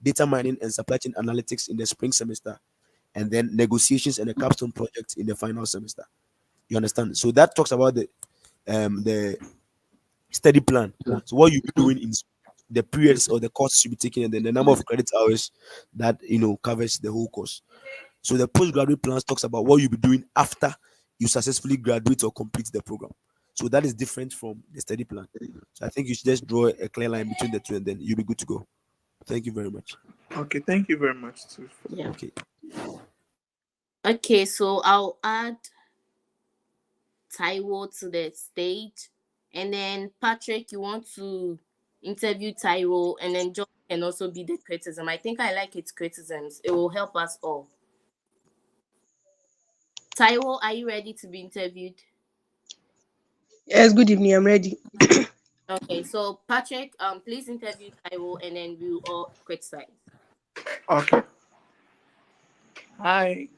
data mining and supply chain analytics in the spring semester, and then negotiations and a capstone project in the final semester. You understand? So that talks about the study plan. So what you'll be doing in the periods or the courses you'll be taking, and then the number of credit hours that covers the whole course. So the postgraduate plans talks about what you'll be doing after you successfully graduate or complete the program. So that is different from the study plan. So I think you should just draw a clear line between the two, and then you'll be good to go. Thank you very much. Okay, thank you very much too. Yeah. Okay. Okay, so I'll add Tyro to the stage, and then Patrick, you want to interview Tyro, and then John can also be the criticism. I think I like its criticisms. It will help us all. Tyro, are you ready to be interviewed? Yes, good evening. I'm ready. Okay, so Patrick, please interview Tyro, and then we'll all criticize. Okay. Hi.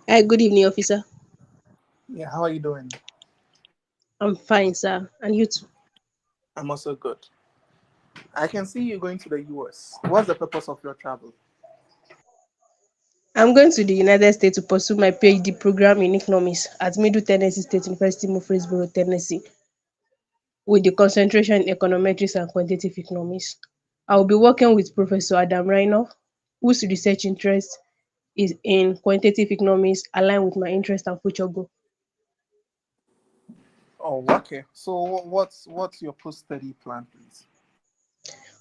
Hi, good evening, officer. Yeah, how are you doing? I'm fine, sir. And you too? I'm also good. I can see you going to the US. What's the purpose of your travel? I'm going to the United States to pursue my PhD program in economics at Middle Tennessee State University, Murfreesboro, Tennessee, with the concentration in econometrics and quantitative economics. I will be working with Professor Adam Reiner, whose research interest is in quantitative economics, aligned with my interest and future goal. Oh, okay. So what's your post-study plan, please?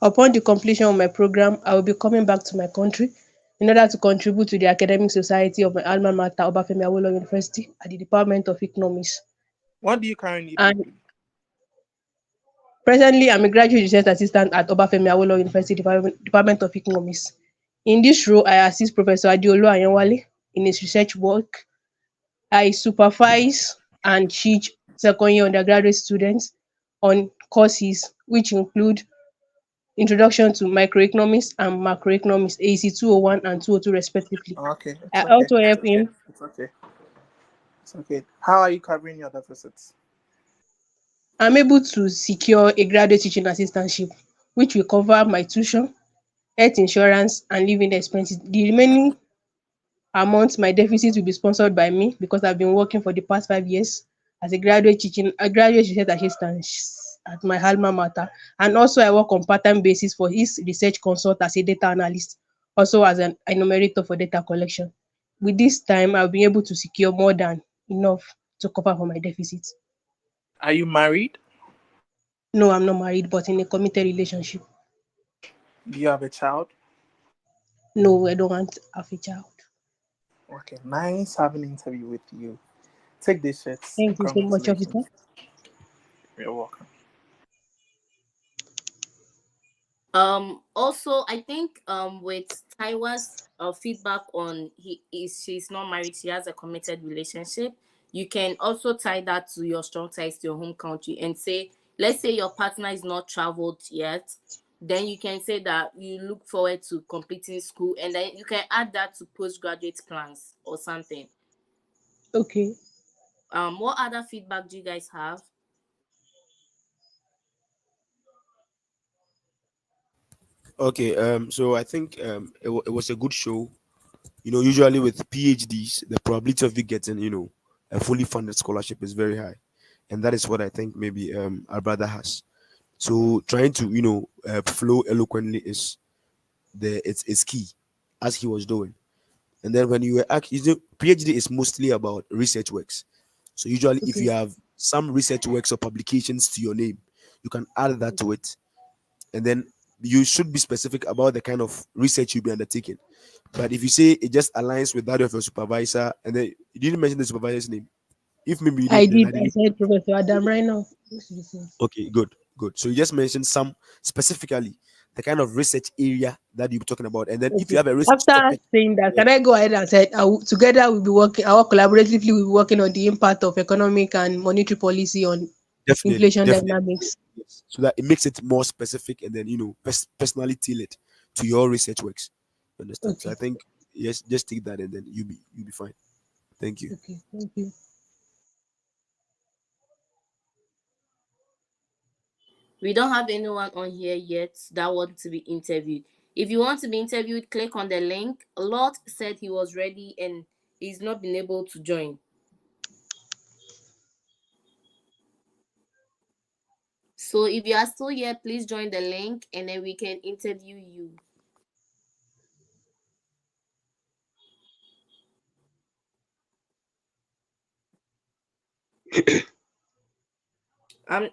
Upon the completion of my program, I will be coming back to my country in order to contribute to the academic society of my alma mater, Obafemi Awolowo University, at the Department of Economics. What do you currently do, And please? presently, I'm a graduate research assistant at Obafemi Awolowo University Department of Economics. In this role, I assist Professor Adeolu Ayanwale in his research work. I supervise and teach second year undergraduate students on courses which include Introduction to Microeconomics and Macroeconomics, AEC 201 and 202 respectively. Okay, I it's okay. also It's help okay. him. It's okay. It's okay. How are you covering your deficits? I'm able to secure a graduate teaching assistantship, which will cover my tuition, health insurance, and living expenses. The remaining amount, my deficit, will be sponsored by me because I've been working for the past 5 years as a graduate research assistant at my alma mater. And also I work on part-time basis for his research consult as a data analyst, also as an enumerator for data collection. With this time, I'll be able to secure more than enough to cover for my deficit. Are you married? No, I'm not married, but in a committed relationship. Do you have a child? No, I don't want to have a child. Okay, nice having an interview with you. Take these shirts and Thank you so much, officer. congratulations. You're welcome. Also, I think with Taiwa's feedback on she's not married, she has a committed relationship. You can also tie that to your strong ties to your home country and say, let's say your partner is not traveled yet, then you can say that you look forward to completing school, and then you can add that to postgraduate plans or something. Okay. What other feedback do you guys have? Okay, so I think it was a good show. Usually with PhDs, the probability of you getting, a fully funded scholarship is very high. And that is what I think maybe our brother has. So trying to, flow eloquently it's key, as he was doing. And then when you were PhD is mostly about research works. So usually if Okay. you have some research works or publications to your name, you can add that to it. And then you should be specific about the kind of research you'll be undertaking. But if you say it just aligns with that of your supervisor, and then you didn't mention the supervisor's name. If maybe you I did, then did. I I didn't. said Professor Adam right now. Okay, good, good. So you just mentioned some specifically the kind of research area that you're talking about, and then if you Okay. have a research After topic, saying that, yeah, can I go ahead and say together we'll be working, our collaboratively we'll be working on the impact of economic and monetary policy on definitely, inflation definitely, dynamics? yes. So that it makes it more specific, and then personally tailored to your research works. You understand? So I Okay. think yes, just take that, and then you'll be fine. Thank you. Okay. Thank you. We don't have anyone on here yet that want to be interviewed. If you want to be interviewed, click on the link. Lot said he was ready and he's not been able to join. So if you are still here, please join the link and then we can interview you. Um,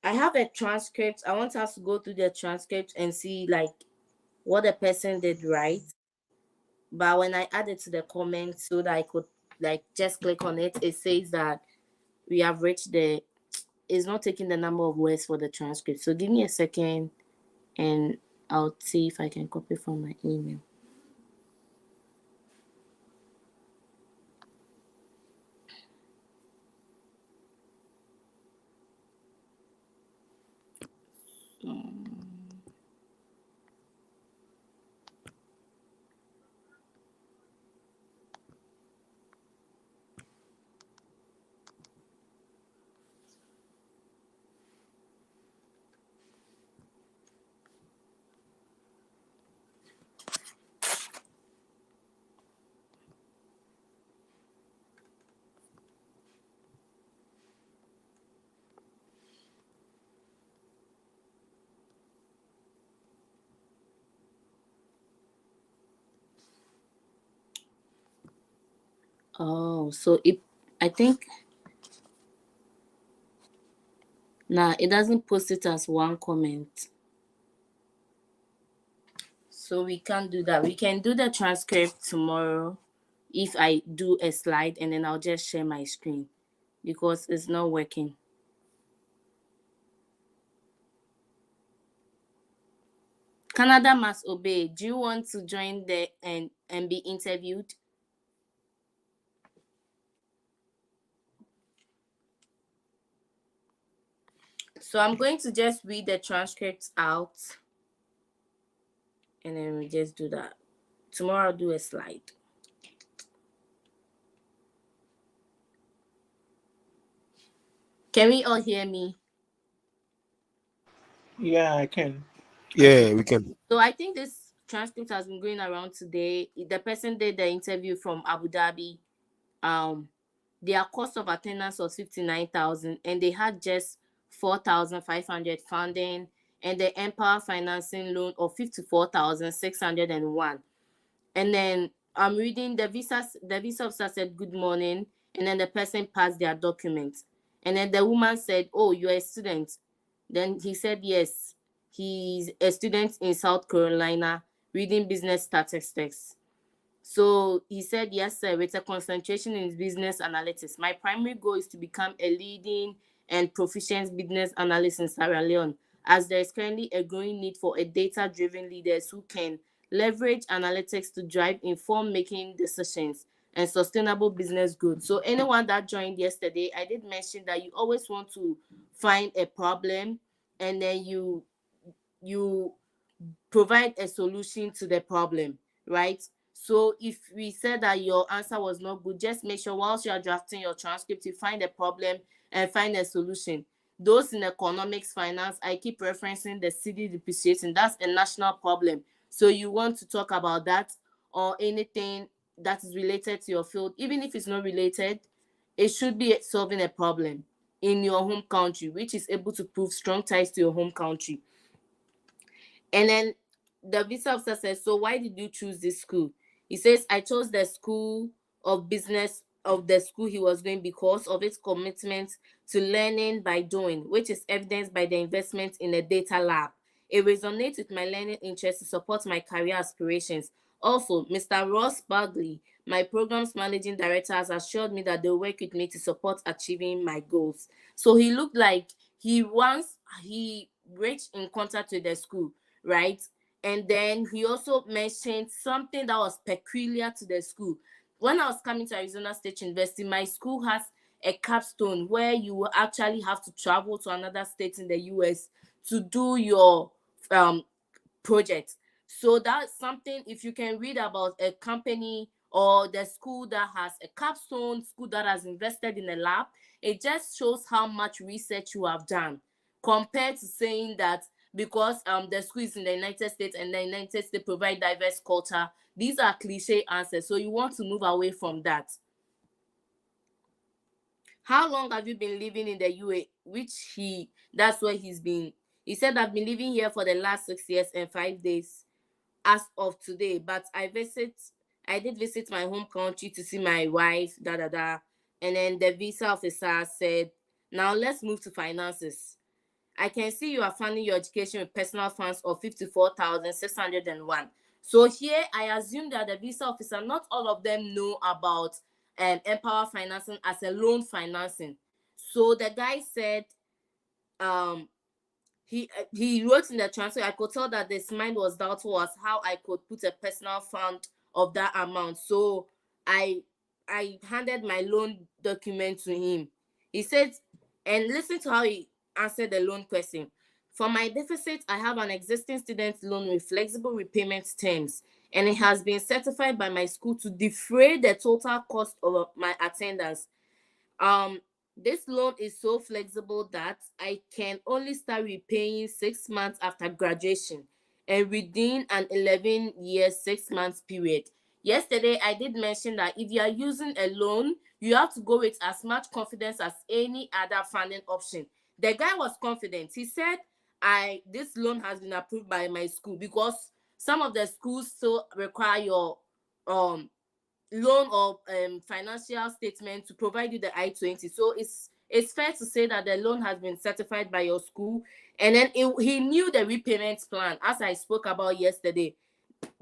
I have a transcript. I want us to go through the transcript and see like what the person did right. But when I add it to the comments so that I could like just click on it, it says that we have reached the it's not taking the number of words for the transcript. So give me a second and I'll see if I can copy from my email. Oh, so I think it doesn't post it as one comment. So we can't do that. We can do the transcript tomorrow if I do a slide and then I'll just share my screen because it's not working. Canada must obey. Do you want to join and be interviewed? So I'm going to just read the transcripts out and then we just do that. Tomorrow I'll do a slide. Can we all hear me? Yeah, I can. Yeah, we can. So I think this transcript has been going around today. The person did the interview from Abu Dhabi. Their cost of attendance was 59,000 and they had just 4,500 funding and the Empower financing loan of 54,601. And then I'm reading the visa officer said good morning and then the person passed their documents. And then the woman said, "Oh, you're a student." Then he said, "Yes, he's a student in South Carolina reading business statistics." So he said, "Yes, sir, with a concentration in business analytics. My primary goal is to become a leading and proficient business analyst in Sierra Leone, as there is currently a growing need for a data-driven leaders who can leverage analytics to drive informed making decisions and sustainable business growth." So anyone that joined yesterday, I did mention that you always want to find a problem and then you provide a solution to the problem, right? So if we said that your answer was not good, just make sure whilst you are drafting your transcript, you find a problem and find a solution. Those in economics, finance, I keep referencing the city depreciating. That's a national problem. So you want to talk about that or anything that is related to your field, even if it's not related, it should be solving a problem in your home country, which is able to prove strong ties to your home country. And then the visa officer says, "So why did you choose this school?" He says, "I chose the school of business of the school he was going because of its commitment to learning by doing, which is evidenced by the investment in a data lab. It resonates with my learning interest to support my career aspirations. Also, Mr. Ross Bagley, my program's managing director, has assured me that they'll work with me to support achieving my goals." So he looked like he reached in contact with the school, right? And then he also mentioned something that was peculiar to the school. When I was coming to Arizona State University, my school has a capstone where you will actually have to travel to another state in the US to do your project. So that's something, if you can read about a company or the school that has a capstone, school that has invested in a lab, it just shows how much research you have done compared to saying that because the school is in the United States and the United States provide diverse culture. These are cliche answers, so you want to move away from that. How long have you been living in the UA? That's where he's been. He said, "I've been living here for the last 6 years and 5 days as of today, but I did visit my home country to see my wife, da da da." And then the visa officer said, "Now let's move to finances. I can see you are funding your education with personal funds of 54,601. So here I assume that the visa officer, not all of them know about Empower financing as a loan financing. So the guy said um he wrote in the transfer, I could tell that his mind was doubtful as how I could put a personal fund of that amount. So I handed my loan document to him. He said, and listen to how he answered the loan question. For my deficit, I have an existing student loan with flexible repayment terms, and it has been certified by my school to defray the total cost of my attendance. um this loan is so flexible that I can only start repaying 6 months after graduation and within an 11-year 6 months period. Yesterday I did mention that if you are using a loan, you have to go with as much confidence as any other funding option. The guy was confident. He said, I this loan has been approved by my school, because some of the schools still require your um loan or financial statement to provide you the I-20. So it's fair to say that the loan has been certified by your school. And then he knew the repayment plan, as I spoke about yesterday.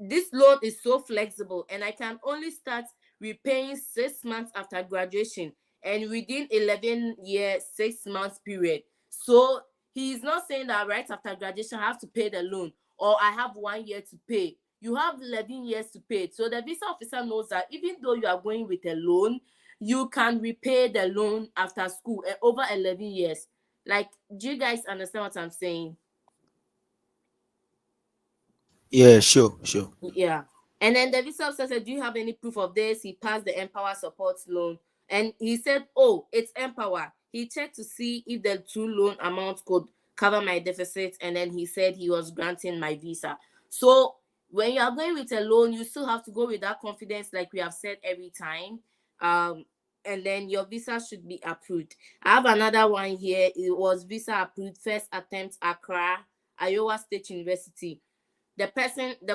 This loan is so flexible, and I can only start repaying 6 months after graduation and within 11-year 6 months period. So he's not saying that right after graduation I have to pay the loan, or I have 1 year to pay. You have 11 years to pay. So the visa officer knows that even though you are going with a loan, you can repay the loan after school over 11 years. Like, do you guys understand what I'm saying? Yeah, sure. Yeah. And then the visa officer said, do you have any proof of this? He passed the Empower support loan. And he said, oh, it's Empower. He checked to see if the two loan amounts could cover my deficit. And then he said he was granting my visa. So when you are going with a loan, you still have to go with that confidence, like we have said every time. And then your visa should be approved. I have another one here. It was visa approved, first attempt, Accra, Iowa State University. The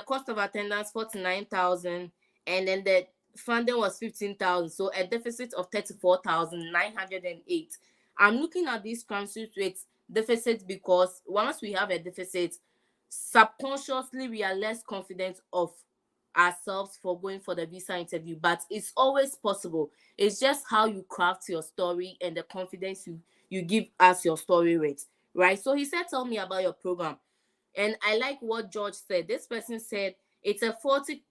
cost of attendance 49,000, and then the funding was 15,000, so a deficit of 34,908. I'm looking at these transcripts with deficits because once we have a deficit, subconsciously we are less confident of ourselves for going for the visa interview. But it's always possible. It's just how you craft your story and the confidence you give us your story with, right? So he said, tell me about your program. And I like what George said. This person said it's a 40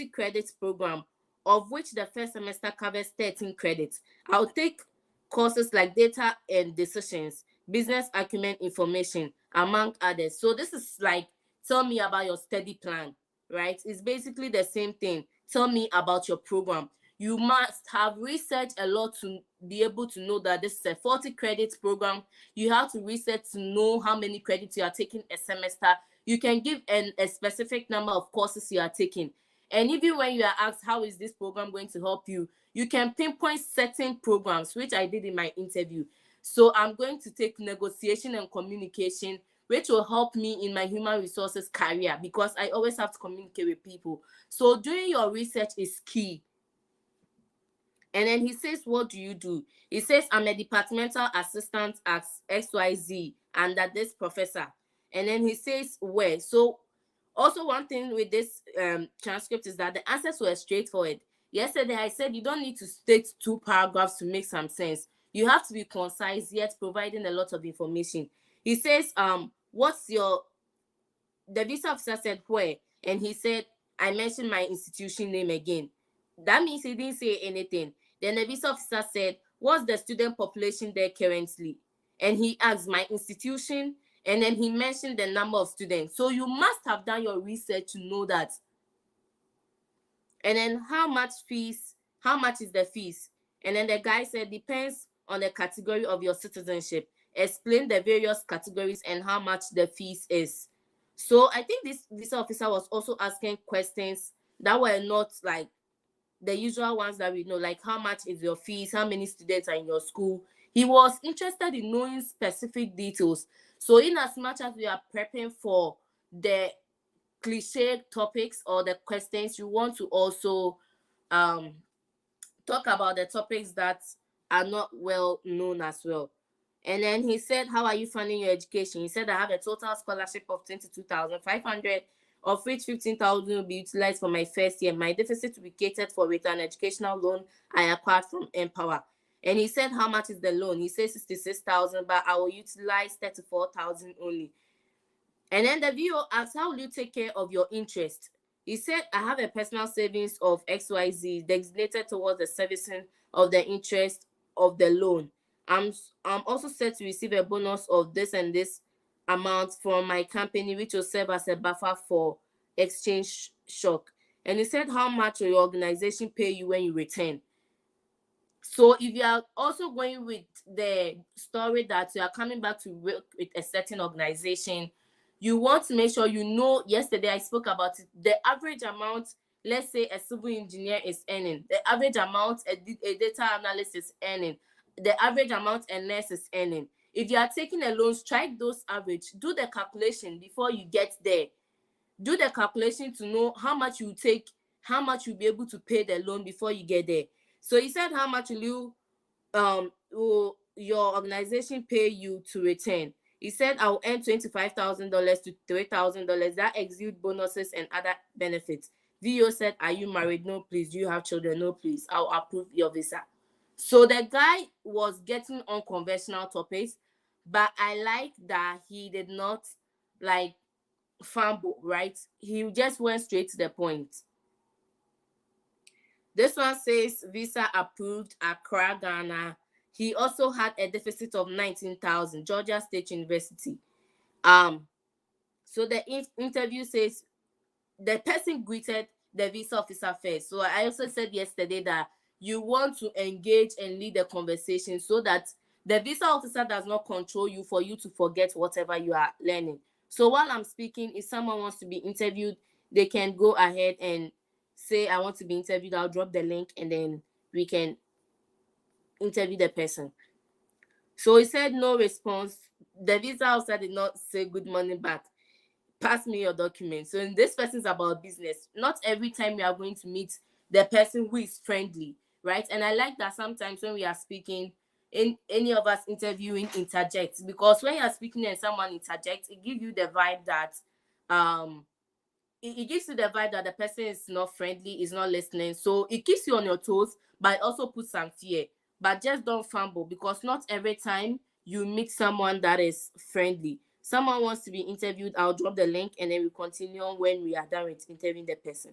credits program, of which the first semester covers 13 credits. I'll take courses like data and decisions, business acumen information, among others. So this is like, tell me about your study plan, right? It's basically the same thing. Tell me about your program. You must have researched a lot to be able to know that this is a 40 credits program. You have to research to know how many credits you are taking a semester. You can give a specific number of courses you are taking. And even when you are asked, how is this program going to help you, you can pinpoint certain programs, which I did in my interview. So I'm going to take negotiation and communication, which will help me in my human resources career, because I always have to communicate with people. So doing your research is key. And then he says, what do you do? He says, I'm a departmental assistant at XYZ and that this professor. And then he says, where? So also one thing with this transcript is that the answers were straightforward. Yesterday, I said you don't need to state 2 paragraphs to make some sense. You have to be concise, yet providing a lot of information. He says, what's your... The visa officer said, where? And he said, I mentioned my institution name again. That means he didn't say anything. Then the visa officer said, what's the student population there currently? And he asked my institution, and then he mentioned the number of students. So you must have done your research to know that. And then how much is the fees? And then the guy said, depends on the category of your citizenship. Explain the various categories and how much the fees is. So I think this visa officer was also asking questions that were not like the usual ones that we know, like how much is your fees, how many students are in your school. He was interested in knowing specific details. So in as much as we are prepping for the cliche topics or the questions, you want to also talk about the topics that are not well known as well. And then he said, how are you funding your education? He said, I have a total scholarship of 22,500, of which 15,000 will be utilized for my first year. My deficit will be catered for with an educational loan I acquired from Empower. And he said, how much is the loan? He said 66,000, but I will utilize 34,000 only. And then the VO asked, how will you take care of your interest? He said, I have a personal savings of XYZ designated towards the servicing of the interest of the loan. I'm also set to receive a bonus of this and this amount from my company, which will serve as a buffer for exchange shock. And he said, how much will your organization pay you when you return? So if you are also going with the story that you are coming back to work with a certain organization, you want to make sure you know. Yesterday I spoke about it, the average amount, let's say a civil engineer is earning, the average amount a data analyst is earning, the average amount a nurse is earning. If you are taking a loan, strike those average, do the calculation before you get there. Do the calculation to know how much you take, how much you'll be able to pay the loan before you get there. So he said, how much will your organization pay you to return? He said, I will earn $25,000 to $3,000. That exudes bonuses and other benefits. VO said, are you married? No, please. Do you have children? No, please. I'll approve your visa. So the guy was getting unconventional topics, but I like that he did not like fumble, right? He just went straight to the point. This one says visa approved, Accra, Ghana. He also had a deficit of 19,000, Georgia State University. So the interview says the person greeted the visa officer first. So I also said yesterday that you want to engage and lead the conversation so that the visa officer does not control you for you to forget whatever you are learning. So while I'm speaking, if someone wants to be interviewed, they can go ahead and say, I want to be interviewed. I'll drop the link and then we can interview the person. So he said no response. The visa officer did not say good morning back. Pass me your documents. So in this person's about business. Not every time we are going to meet the person who is friendly, right? And I like that sometimes when we are speaking, in any of us interviewing interjects, because when you are speaking and someone interjects, it gives you the vibe that it gives you the vibe that the person is not friendly, is not listening. So it keeps you on your toes, but it also puts some fear. But just don't fumble, because not every time you meet someone that is friendly. Someone wants to be interviewed, I'll drop the link and then we continue on when we are done with interviewing the person.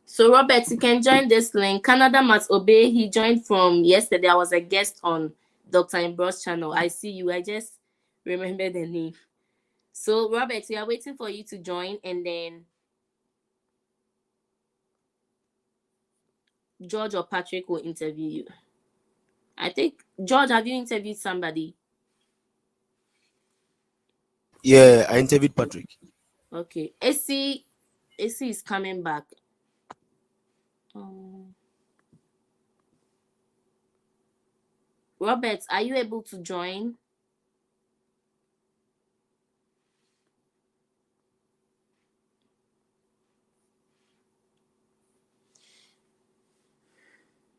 So Robert, you can join this link. Canada must obey. He joined from yesterday. I was a guest on Dr. Imbro's channel. I see you. I just remember the name. So Robert, we are waiting for you to join, and then George or Patrick will interview you. I think, George, have you interviewed somebody? Yeah, I interviewed Patrick. Okay. AC is coming back. Robert, are you able to join?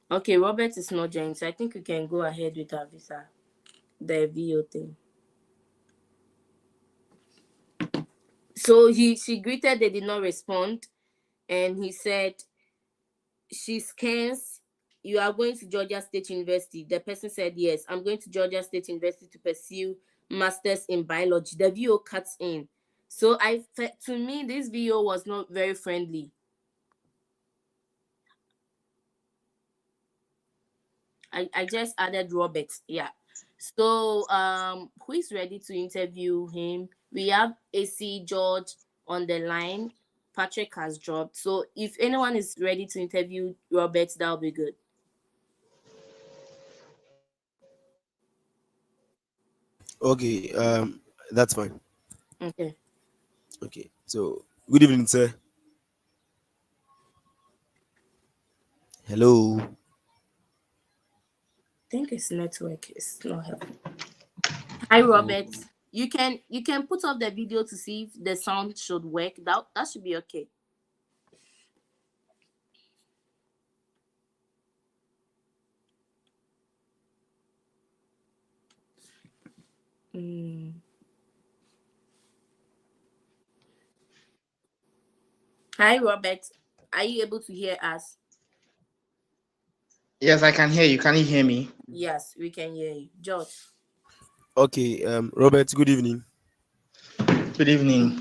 Okay, Robert is not joining, so I think we can go ahead with our visa, the VO thing. So she greeted, they did not respond, and he said, she scans, you are going to Georgia State University. The person said, yes, I'm going to Georgia State University to pursue masters in biology. The VO cuts in. So to me, this VO was not very friendly. I just added Robert. Yeah. So who is ready to interview him? We have AC George on the line. Patrick has dropped. So if anyone is ready to interview Robert, that'll be good. Okay, that's fine. Okay. Okay, so good evening, sir. Hello. I think his network is not helping. Hi Robert. You can put up the video to see if the sound should work. That should be okay. Mm. Hi, Robert. Are you able to hear us? Yes, I can hear you. Can you hear me? Yes, we can hear you. George. Okay, Robert, good evening. Good evening.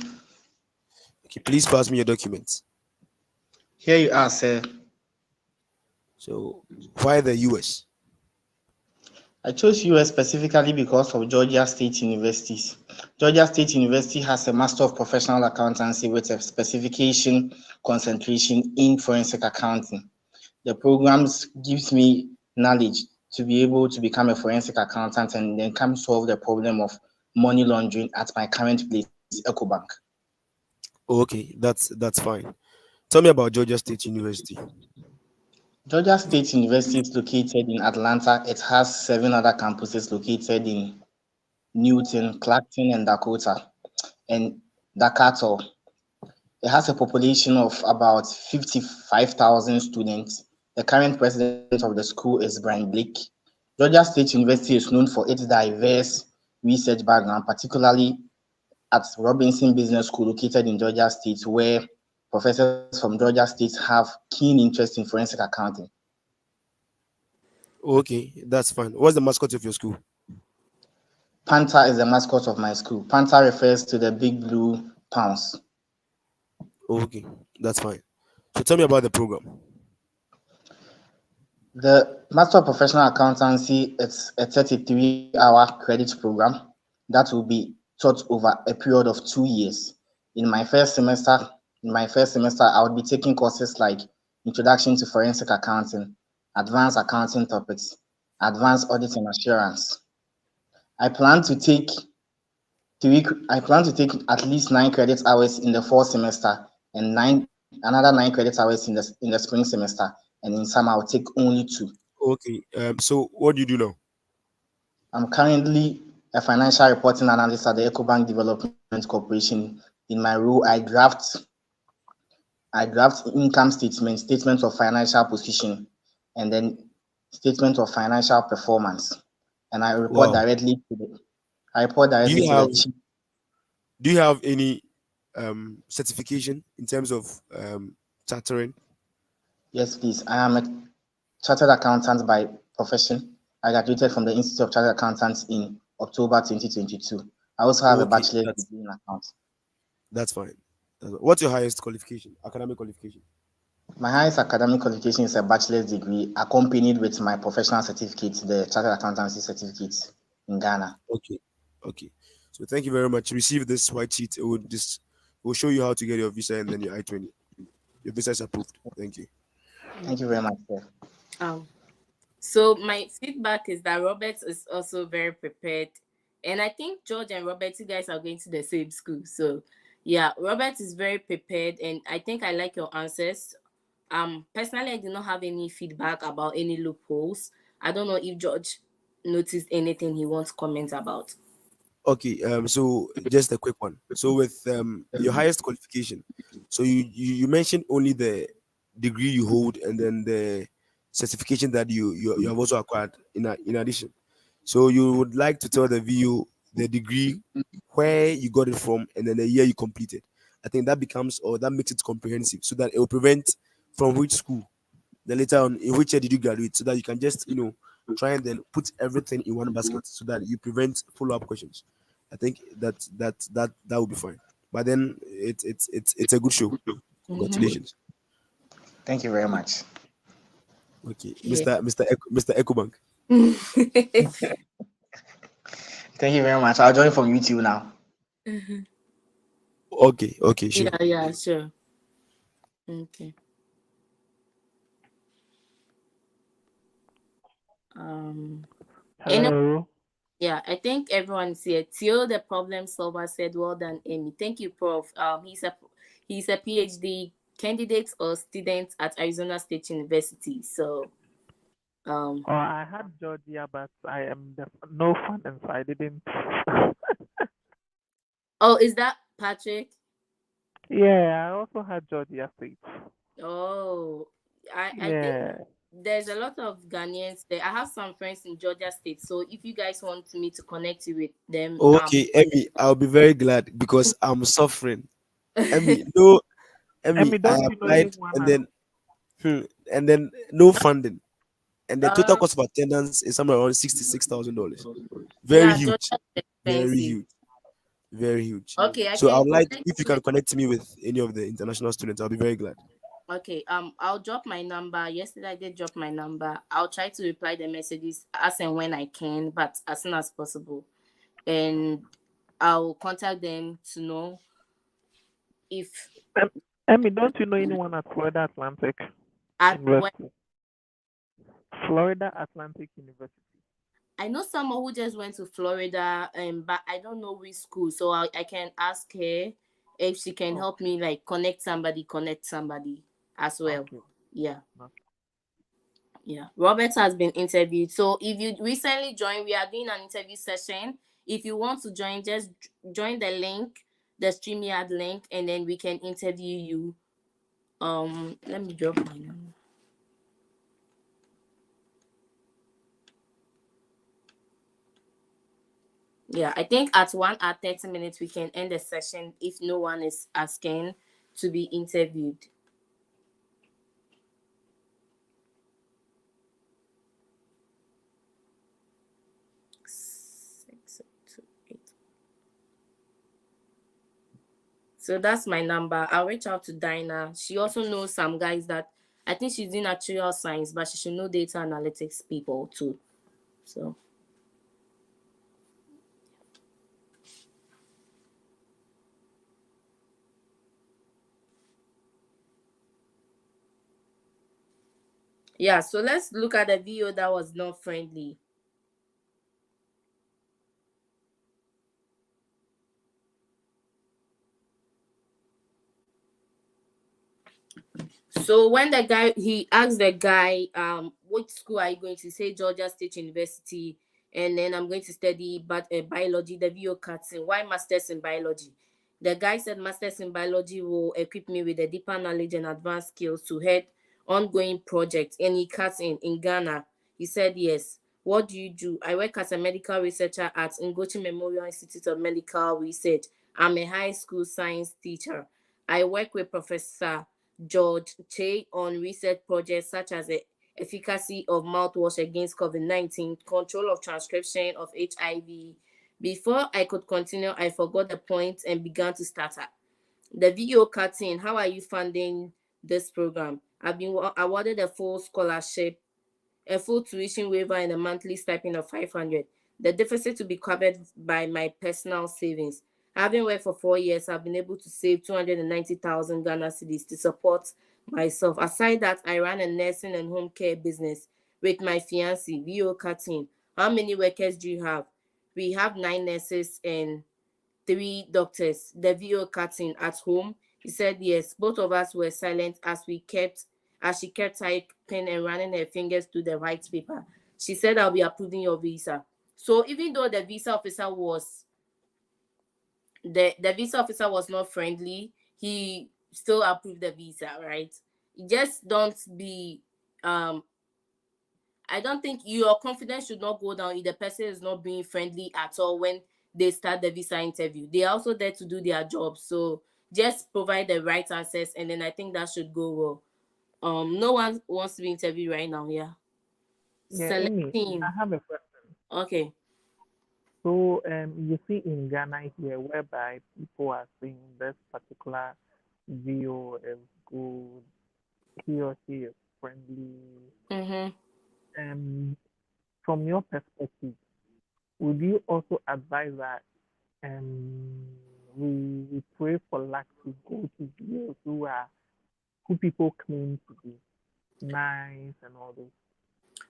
Okay, please pass me your documents. Here you are, sir. So, why the US? I chose US specifically because of Georgia State Universities. Georgia State University has a Master of Professional Accountancy with a specification concentration in forensic accounting. The programs gives me knowledge to be able to become a forensic accountant and then come solve the problem of money laundering at my current place, EcoBank. Okay, that's fine. Tell me about Georgia State University. Georgia State University is located in Atlanta. It has 7 other campuses located in Newton, Clarkton, and Dakota, and Decatur. It has a population of about 55,000 students. The current president of the school is Brian Blake. Georgia State University is known for its diverse research background, particularly at Robinson Business School located in Georgia State, where professors from Georgia State have keen interest in forensic accounting. Okay, that's fine. What's the mascot of your school? Panther is the mascot of my school. Panther refers to the big blue pounds. Okay, that's fine. So, tell me about the program. The Master of Professional Accountancy is a 33-hour credit program that will be taught over a period of 2 years. In my first semester, I would be taking courses like Introduction to Forensic Accounting, Advanced Accounting Topics, Advanced Audit and Assurance. I plan to take I plan to take at least 9 credit hours in the fall semester and another 9 credit hours in the spring semester. And in summer, I'll take only 2. Okay, so what do you do now? I'm currently a financial reporting analyst at the EcoBank Development Corporation. In my role, I draft income statements, statements of financial position, and then statement of financial performance. And Wow. I report Do directly you to the have chief. do you have any certification in terms of chartering? Yes, please. I am a chartered accountant by profession. I graduated from the Institute of Chartered Accountants in October 2022. I also have a Okay, bachelor's that's degree in accounts. that's fine. What's your highest qualification? Academic qualification? My highest academic qualification is a bachelor's degree accompanied with my professional certificate, the Chartered Accountancy Certificate in Ghana. Okay, okay. So thank you very much. Receive this white sheet. It will show you how to get your visa and then your I-20. Your visa is approved. Thank you. Thank you very much, sir. Um, so my feedback is that Robert is also very prepared. And I think George and Robert, you guys are going to the same school. So yeah, Robert is very prepared and I think I like your answers. Personally, I did not have any feedback about any loopholes. I don't know if George noticed anything he wants to comment about. Okay, so just a quick one. So with your highest qualification, so you mentioned only the degree you hold and then the certification that you have also acquired in addition. So you would like to tell the VU the degree, where you got it from, and then the year you completed. I think that becomes, or that makes it comprehensive, so that it will prevent from which school. Then later on, in which year did you graduate, so that you can just try and then put everything in one basket, so that you prevent follow up questions. I think that will be fine. But then it's a good show. Mm-hmm. Congratulations. Thank you very much. Okay, Yeah. Mr. Ecobank. Thank you very much. I'll join from YouTube now. Okay, sure. Yeah, sure. Okay. Um, any Hello. Yeah, I think everyone's here. Theo, the problem solver, said, "Well done, Amy." Thank you, Prof. He's a PhD candidate or student at Arizona State University. So, Oh, I had Georgia, but I am no fan, and so I didn't. oh, is that Patrick? Yeah, I also had Georgia State. Oh, I think Yeah. there's a lot of Ghanaians there. I have some friends in Georgia State, so if you guys want me to connect you with them, Okay, Emmy, I'll be very glad because I'm suffering. Emmy, no, Emmy, Emmy, I don't you know applied anyone and at then and then no funding, and the total um cost of attendance is somewhere around $66,000. Very yeah, Georgia huge, is very expensive. huge, very huge. Okay, I So can I'd like connect if you you with. can connect me with any of the international students, I'll be very glad. Okay, I'll drop my number. Yesterday I did drop my number. I'll try to reply the messages as and when I can, but as soon as possible. And I'll contact them to know if Em- Emmy, don't you know anyone at Florida Atlantic at when University? Florida Atlantic University. I know someone who just went to Florida, but I don't know which school, so I can ask her if she can Oh, help me like connect somebody as well. okay. Yeah. Okay. Yeah, Robert has been interviewed. So if you recently joined, we are doing an interview session. If you want to join, just join the link, the StreamYard link, and then we can interview you. Let me drop my number. Yeah, I think at 1 hour 30 minutes we can end the session if no one is asking to be interviewed. Six, two, eight. So that's my number. I'll reach out to Dinah. She also knows some guys that I think she's in actuarial science, but she should know data analytics people too. So yeah, so let's look at the video that was not friendly. So when the guy he asked the guy, which school are you going to? Say Georgia State University, and then I'm going to study but biology. The video cuts in why masters in biology. The guy said masters in biology will equip me with a deeper knowledge and advanced skills to head ongoing projects. And he cuts in Ghana. He said yes. What do you do? I work as a medical researcher at Ngochi Memorial Institute of Medical Research. I'm a high school science teacher. I work with Professor George Che on research projects such as the efficacy of mouthwash against COVID-19, control of transcription of HIV. Before I could continue, I forgot the point and began to stutter. The video cutting, how are you funding this program? I've been awarded a full scholarship, a full tuition waiver, and a monthly stipend of 500. The deficit to be covered by my personal savings. Having worked for 4 years, I've been able to save 290,000 Ghana cedis to support myself. Aside that, I ran a nursing and home care business with my fiancé, Vio Cutting. How many workers do you have? We have 9 nurses and 3 doctors. The VO cutting at home. He said yes. Both of us were silent as she kept typing and running her fingers through the white paper. She said, I'll be approving your visa. So even though the visa officer was not friendly, he still approved the visa, right? Just don't be I don't think your confidence should not go down if the person is not being friendly at all when they start the visa interview. They are also there to do their job. So just provide the right answers and then I think that should go well. No one wants to be interviewed right now, yeah. Yeah, Emmy, I Selecting. have a question. Okay. So, you see in Ghana here, whereby people are saying this particular video is good, he or she is friendly. Mm-hmm. Um, from your perspective, would you also advise that um we pray for luck to go to videos who people claim to be nice and all this?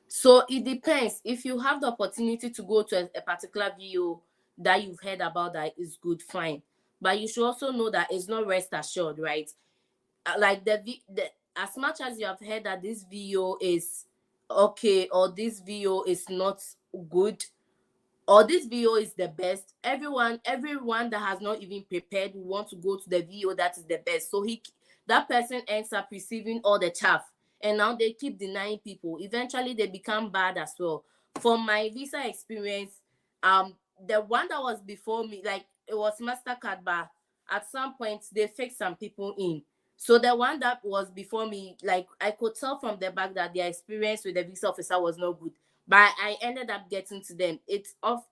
So it depends. If you have the opportunity to go to a particular video that you've heard about that is good, fine. But you should also know that it's not rest assured, right? Like the as much as you have heard that this video is okay or this video is not good or this video is the best, everyone that has not even prepared will want to go to the video that is the best. So that person ends up receiving all the chaff and now they keep denying people. Eventually they become bad as well. From my visa experience, the one that was before me, like it was MasterCard, but at some point they fixed some people in. So the one that was before me, like I could tell from the back that their experience with the visa officer was not good. But I ended up getting to them. It's off.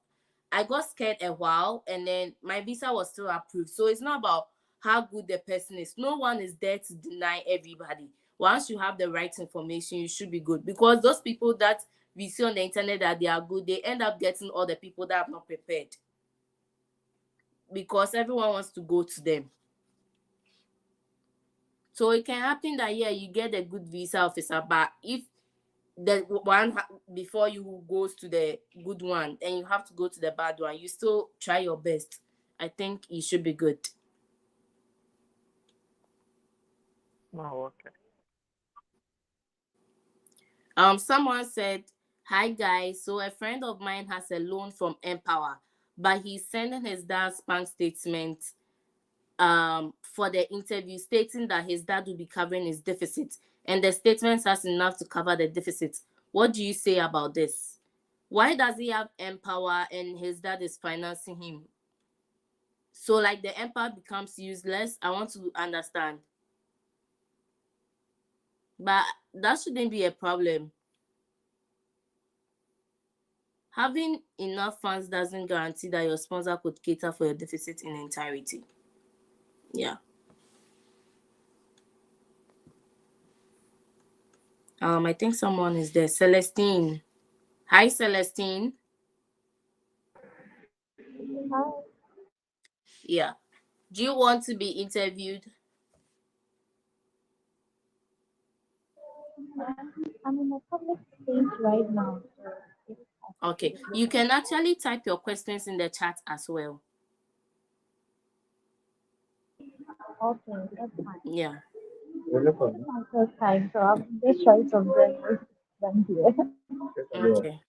I got scared a while, and then my visa was still approved. So it's not about how good the person is. No one is there to deny everybody. Once you have the right information, you should be good. Because those people that we see on the internet that they are good, they end up getting all the people that are not prepared. Because everyone wants to go to them. So it can happen that, yeah, you get a good visa officer, but if the one before you goes to the good one and you have to go to the bad one, you still try your best. I think it should be good. Oh, okay. Someone said, "Hi guys, so a friend of mine has a loan from Empower, but he's sending his dad's bank statement for the interview, stating that his dad will be covering his deficit, and the statement has enough to cover the deficit. What do you say about this? Why does he have Empower and his dad is financing him? So like the Empower becomes useless. I want to understand, but that shouldn't be a problem. Having enough funds doesn't guarantee that your sponsor could cater for your deficit in entirety. Yeah. I think someone is there. Celestine. Hi, Celestine. Hi, Yeah. Do you want to be interviewed? I'm in a public space right now, so if I Okay. You can actually type your questions in the chat as well. okay, that's fine. Yeah. This is my first time, so I'm just trying to observe what's done here. Okay.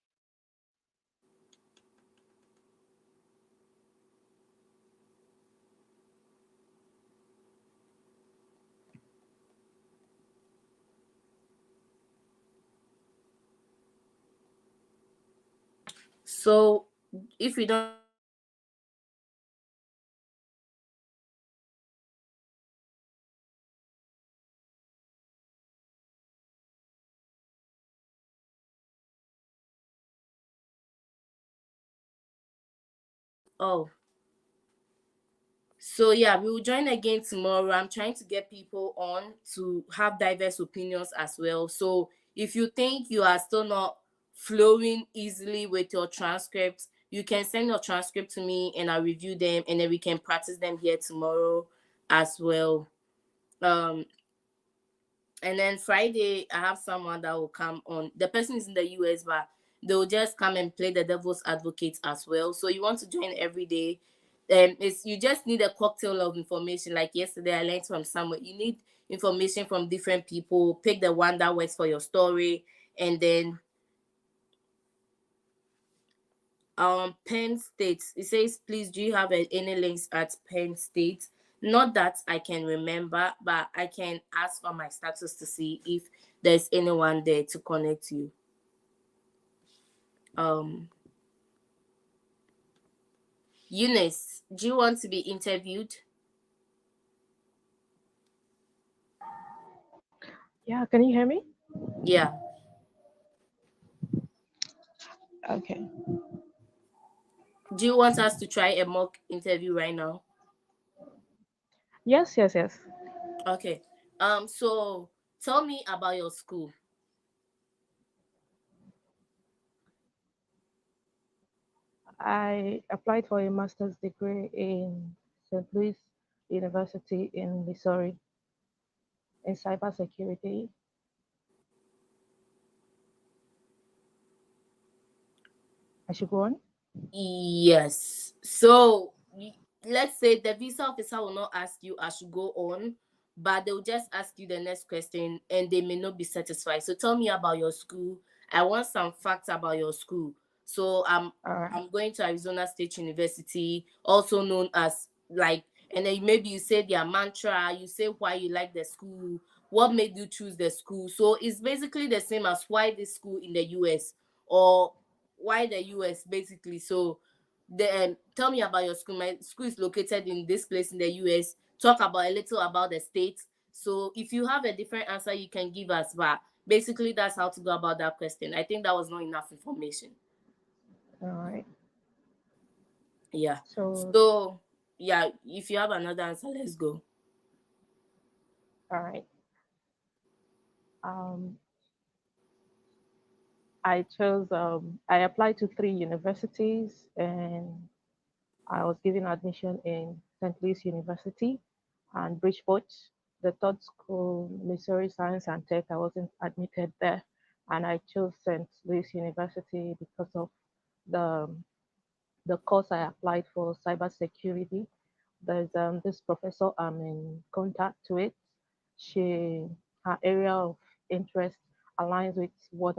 So if you don't have any questions, we can move on to the next question. Oh, so yeah, we will join again tomorrow. I'm trying to get people on to have diverse opinions as well. So if you think you are still not flowing easily with your transcripts, you can send your transcript to me and I'll review them, and then we can practice them here tomorrow as well. Um and then Friday I have someone that will come on. The person is in the US, but they'll just come and play the devil's advocate as well. So you want to join every day. It's you just need a cocktail of information. Like yesterday I learned from someone, you need information from different people. Pick the one that works for your story. And then Penn State, it says, please, do you have any links at Penn State? Not that I can remember, but I can ask on my status to see if there's anyone there to connect you. Eunice, do you want to be interviewed? Yeah, can you hear me? Yeah. Okay. Do you want us to try a mock interview right now? Yes, yes, yes. Okay. So tell me about your school. I applied for a master's degree in St. Louis University in Missouri in cybersecurity. I should go on? Yes. So let's say the visa officer will not ask you I should go on, but they'll just ask you the next question and they may not be satisfied. So tell me about your school. I want some facts about your school. So All right. I'm going to Arizona State University, also known as like, and then maybe you say their mantra, you say why you like the school, what made you choose the school. So it's basically the same as why this school in the US, or why the US basically. So tell me about your school. My school is located in this place in the US. Talk about a little about the state. So if you have a different answer, you can give us. But basically, that's how to go about that question. I think that was not enough information. All right. Yeah. So, So yeah, if you have another answer, let's go. all right. Um, I applied to three universities and I was given admission in St. Louis University and Bridgeport. The third school, Missouri Science and Tech, I wasn't admitted there. And I chose St. Louis University because of the the course I applied for, cybersecurity. There's this professor I'm in contact with. She Her area of interest aligns with what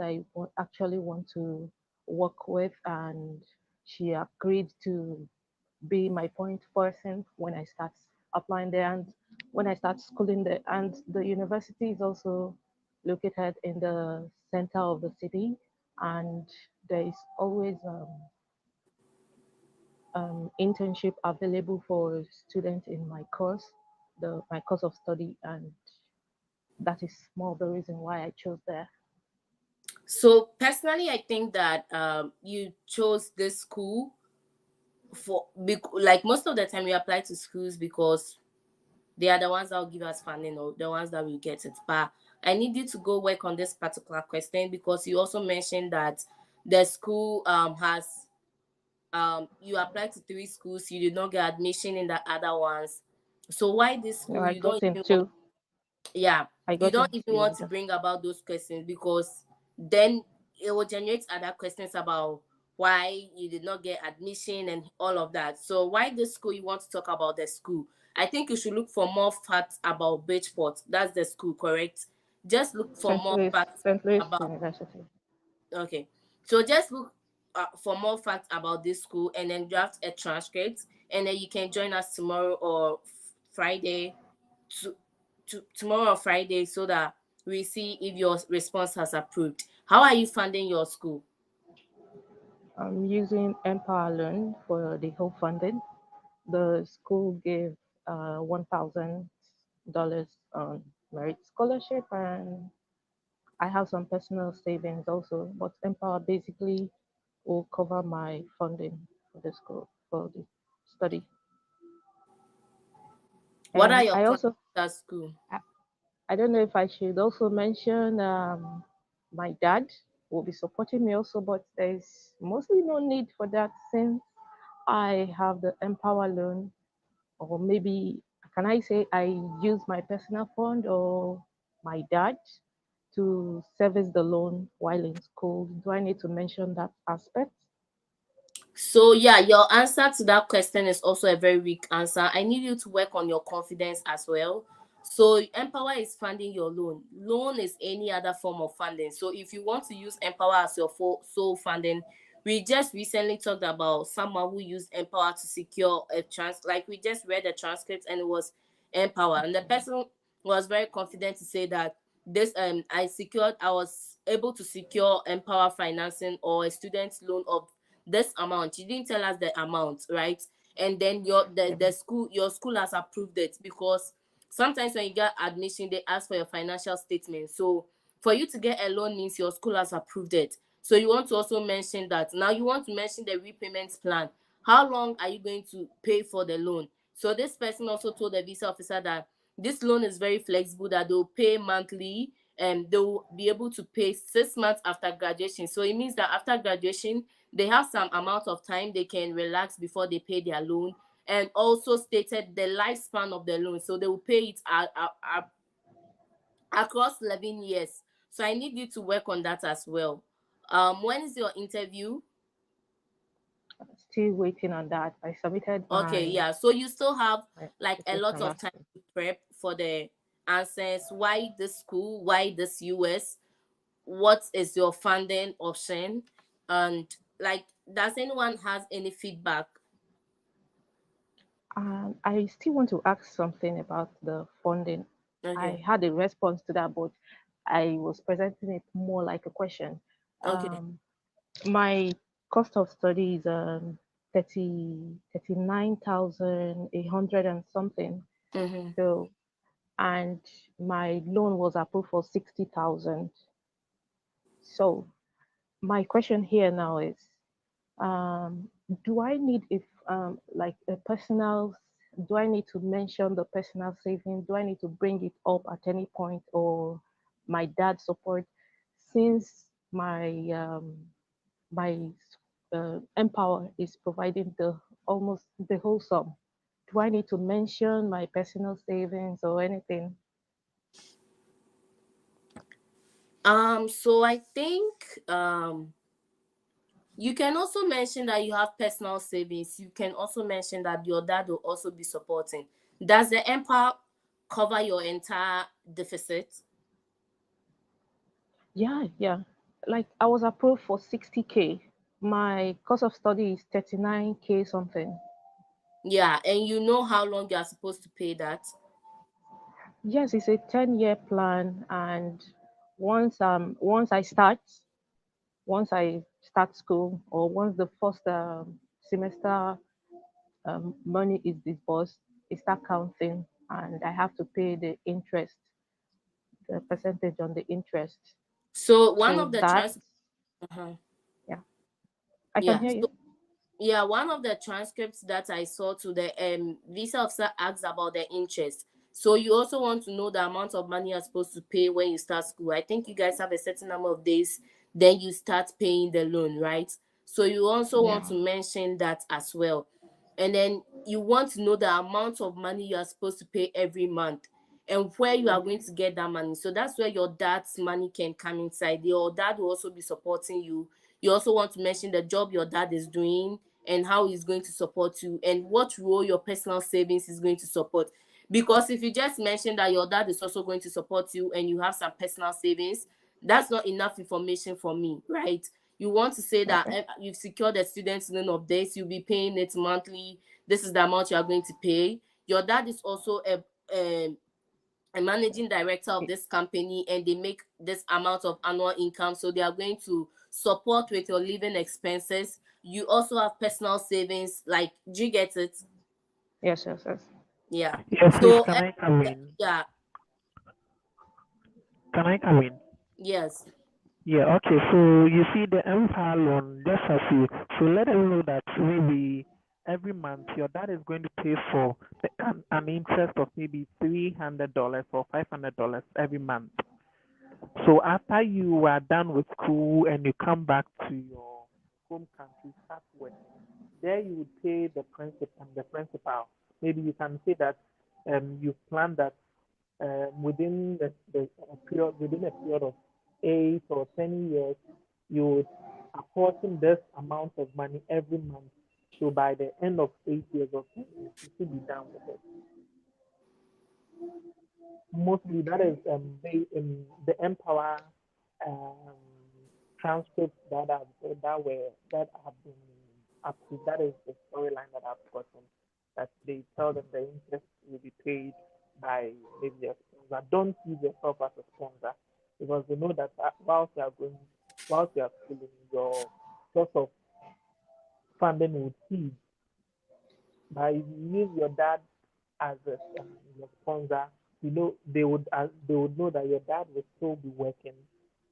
actually want to work with, and she agreed to be my point person when I start applying there and when I start schooling there. And the university is also located in the center of the city, and there is always internship available for students in my course, my course of study, and that is more of the reason why I chose there. So personally, I think that you chose this school like most of the time we apply to schools because they are the ones that will give us funding or the ones that will get it. But I need you to go work on this particular question because you also mentioned that the school has you applied to three schools, you did not get admission in the other ones. So why this No, school? You don't even want, yeah, I you got don't even into want to the bring about those questions because then it will generate other questions about why you did not get admission and all of that. So why this school? You want to talk about the school? I think you should look for more facts about Bridgeport. That's the school, correct? Just look for more facts St. Louis about. University. Okay. So just look for more facts about this school and then draft a transcript, and then you can join us tomorrow or Friday, to, tomorrow or Friday, so that we see if your response has approved. How are you funding your school? I'm using Empower Loan for the whole funding. The school gave $1,000 on merit scholarship, and I have some personal savings also. But Empower basically will cover my funding for the school for the study. What are And your I plans also at school? I don't know if I should also mention my dad will be supporting me also, but there's mostly no need for that since I have the Empower loan, or maybe can I say I use my personal fund or my dad to service the loan while in school. Do I need to mention that aspect? So yeah, your answer to that question is also a very weak answer. I need you to work on your confidence as well. So Empower is funding your loan. Loan is any other form of funding. So if you want to use Empower as your sole funding, we just recently talked about someone who used Empower to secure a like we just read the transcript and it was Empower. And the person was very confident to say that this I was able to secure Empower financing or a student loan of this amount. You didn't tell us the amount, right? And then your school has approved it because sometimes when you get admission they ask for your financial statement. So for you to get a loan means your school has approved it. So you want to also mention that. Now you want to mention the repayment plan. How long are you going to pay for the loan? So this person also told the visa officer that this loan is very flexible, that they'll pay monthly and they'll be able to pay 6 months after graduation. So it means that after graduation they have some amount of time they can relax before they pay their loan, and also stated the lifespan of the loan. So they will pay it across 11 years. So I need you to work on that as well. When is your interview? Still waiting on that. I submitted Okay, yeah. So you still have my like a lot application of last time week. to prep for the answers. Why this school? Why this US? What is your funding option? And like, does anyone has any feedback? I still want to ask something about the funding. Okay. had a response to that, but I was presenting it more like a question. Okay. My cost of study is 39,800 and something. Mm-hmm. So, and my loan was approved for 60,000. So, my question here now is, um, do I need if like a personal? Do I need to mention the personal saving? Do I need to bring it up at any point, or my dad support? Since my Empower is providing the almost the whole sum. Do I need to mention my personal savings or anything? So I think you can also mention that you have personal savings. You can also mention that your dad will also be supporting. Does the Empower cover your entire deficit? Yeah. Like I was approved for 60K. My cost of study is 39K something. Yeah, and you know how long you are supposed to pay that? Yes, it's a 10-year plan, and once once I start school, or once the first semester money is disbursed, it start counting, and I have to pay the interest, the percentage on the interest. So one So of the that, uh-huh. yeah, I can Yeah. hear So you. yeah, one of the transcripts that I saw to the visa officer asked about the interest. So you also want to know the amount of money you're supposed to pay when you start school. I think you guys have a certain number of days, then you start paying the loan, right? So you also Yeah. want to mention that as well. And then you want to know the amount of money you are supposed to pay every month and where you are going to get that money. So that's where your dad's money can come inside. Your dad will also be supporting you. You also want to mention the job your dad is doing and how he's going to support you and what role your personal savings is going to support. Because if you just mention that your dad is also going to support you and you have some personal savings, that's not enough information for me, right? You want to say that Okay. you've secured a student loan of this, you'll be paying it monthly, this is the amount you are going to pay. Your dad is also a managing director of this company and they make this amount of annual income, so they are going to support with your living expenses. You also have personal savings, like, do you get it? Yes. Yeah. Yeah, please, So can I come in? yeah. Can I come in? Yes. Yeah, okay. So you see the Empire loan, just as you, so let them know that maybe every month your dad is going to pay for an interest of maybe $300 or $500 every month. So after you are done with school and you come back to your home country, start working, there you would pay the principal and the principal. Maybe you can say that you plan that within a period of 8 or 10 years, you would apportion this amount of money every month. So by the end of 8 years or 10 years, you should be done with it. Mostly that is the Empower um, transcripts that have been up to. That is the storyline that I've gotten. That they tell them the interest will be paid by maybe a sponsor. Don't use yourself as a sponsor because they know that whilst you are schooling, your source of funding would cease. But if you use your dad as your sponsor, you know they would know that your dad would still be working,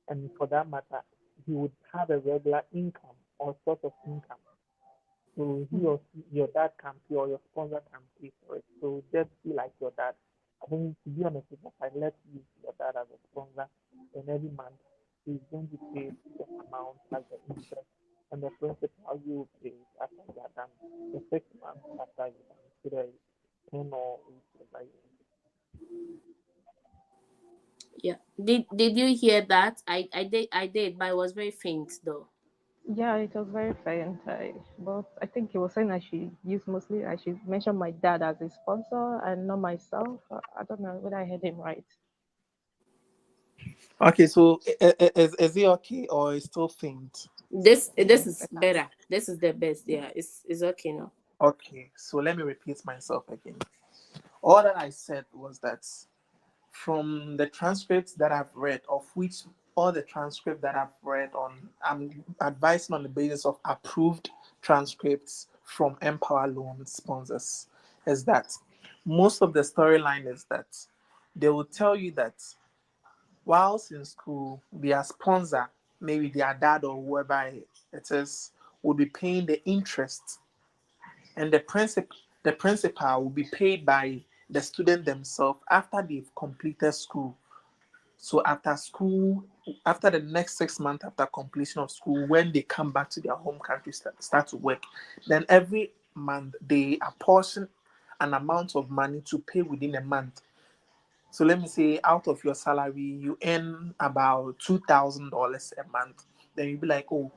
and for that matter, he would have a regular income or source of income. So your dad can pay or your sponsor can pay for it. So just be like your dad. I think to be honest with you, I let you use your dad as a sponsor, and every month he's going to pay the amount as the interest and the principal you will pay after you are done. The 6 months after you're done, so that 10 or 8 years. Yeah. Did you hear that? I did, but it was very faint though. Yeah, it was very faint. But I think he was saying I should mention my dad as a sponsor and not myself. I don't know whether I heard him right. Okay, so is it okay or is still faint? Yeah, This it's is better. better. This is the best. Yeah, it's okay now. Okay, so let me repeat myself again. All that I said was that from the transcripts that I've read, of which all the transcripts that I've read on, I'm advising on the basis of approved transcripts from Empower Loan sponsors, is that most of the storyline is that they will tell you that whilst in school, their sponsor, maybe their dad or whoever it is, will be paying the interest, and the principal will be paid by the student themselves after they've completed school. So after school, after the next 6 months after completion of school, when they come back to their home country, start to work, then every month they apportion an amount of money to pay within a month. So let me say, out of your salary, you earn about $2,000 a month. Then you'll be like, oh,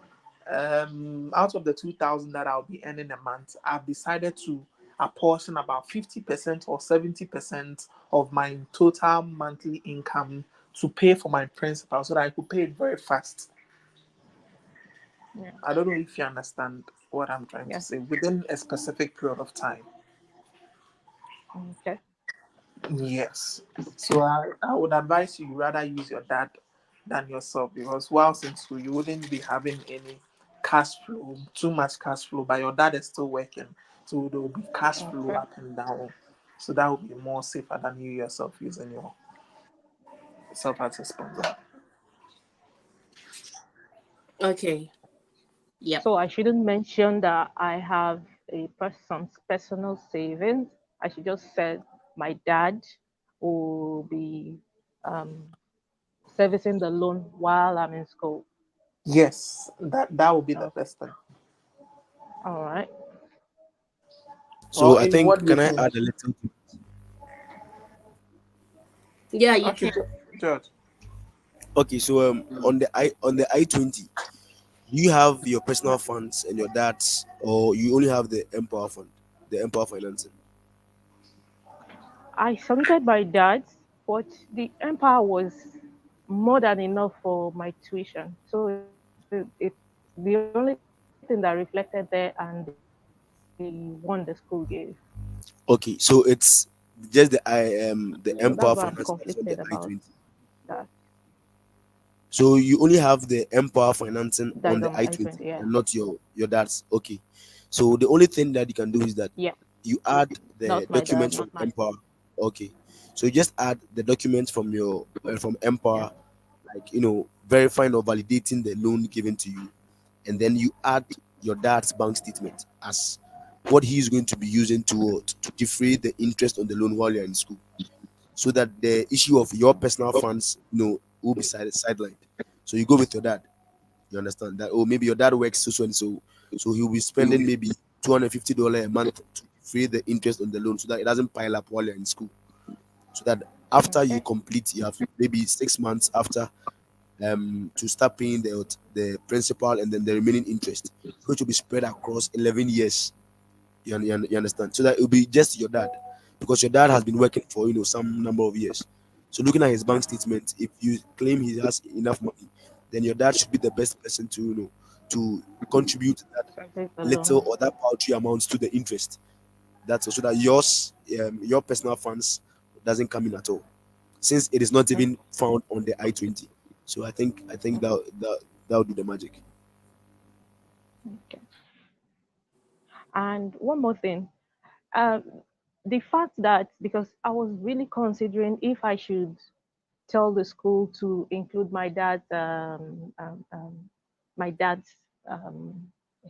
out of the 2,000 that I'll be earning a month, I've decided to apportion about 50% or 70% of my total monthly income to pay for my principal so that I could pay it very fast. Yeah. I don't know if you understand what I'm trying to Yes. say, within a specific period of time. Okay. Yes. So I would advise you rather use your dad than yourself, because whilst in school you wouldn't be having any cash flow, too much cash flow, but your dad is still working. So there will be cash flow Okay. up and down. So that would be more safer than you yourself using yourself as a sponsor. Okay. Yep. So I shouldn't mention that I have some personal savings. I should just say my dad will be um, servicing the loan while I'm in school. Yes, that would be the Oh, best thing. all right. So Or I what think, do you can I think? add a little? Yeah, you Okay, can. George. Okay, so on the I-20, do you have your personal funds and your dad's, or you only have the Empower fund, the Empower financing? I submitted my dad's, but the Empire was more than enough for my tuition. So it's the only thing that reflected there and the one the school gave. Okay, so it's just the So that's Empower why I'm finance that's on conflicted the about I-20. that. So you only have the Empower financing That on is the on my I-20 I-20, yeah. and not your dad's. Okay. So the only thing that you can do is that Yeah, you add the not my dad, documents not from my. Empower. Okay. So you just add the documents from your from Yeah. Empower, like verifying or validating the loan given to you, and then you add your dad's bank statement as what he's going to be using to defray the interest on the loan while you're in school, so that the issue of your personal funds will be sidelined. So you go with your dad. You understand that? Oh, maybe your dad works so and so, so he'll be spending maybe $250 a month to defray the interest on the loan, so that it doesn't pile up while you're in school. So that after you Okay. complete, you have maybe 6 months after, to start paying the principal and then the remaining interest, which will be spread across 11 years. You understand? So that it will be just your dad, because your dad has been working for some number of years. So looking at his bank statement, if you claim he has enough money, then your dad should be the best person to to contribute that Service the little loan. or that paltry amount to the interest. That's so that your personal funds doesn't come in at all, since it is not Okay. even found on the I-20. So I think that would do the magic. Okay. And one more thing. Um, the fact that because I was really considering if I should tell the school to include my dad's um,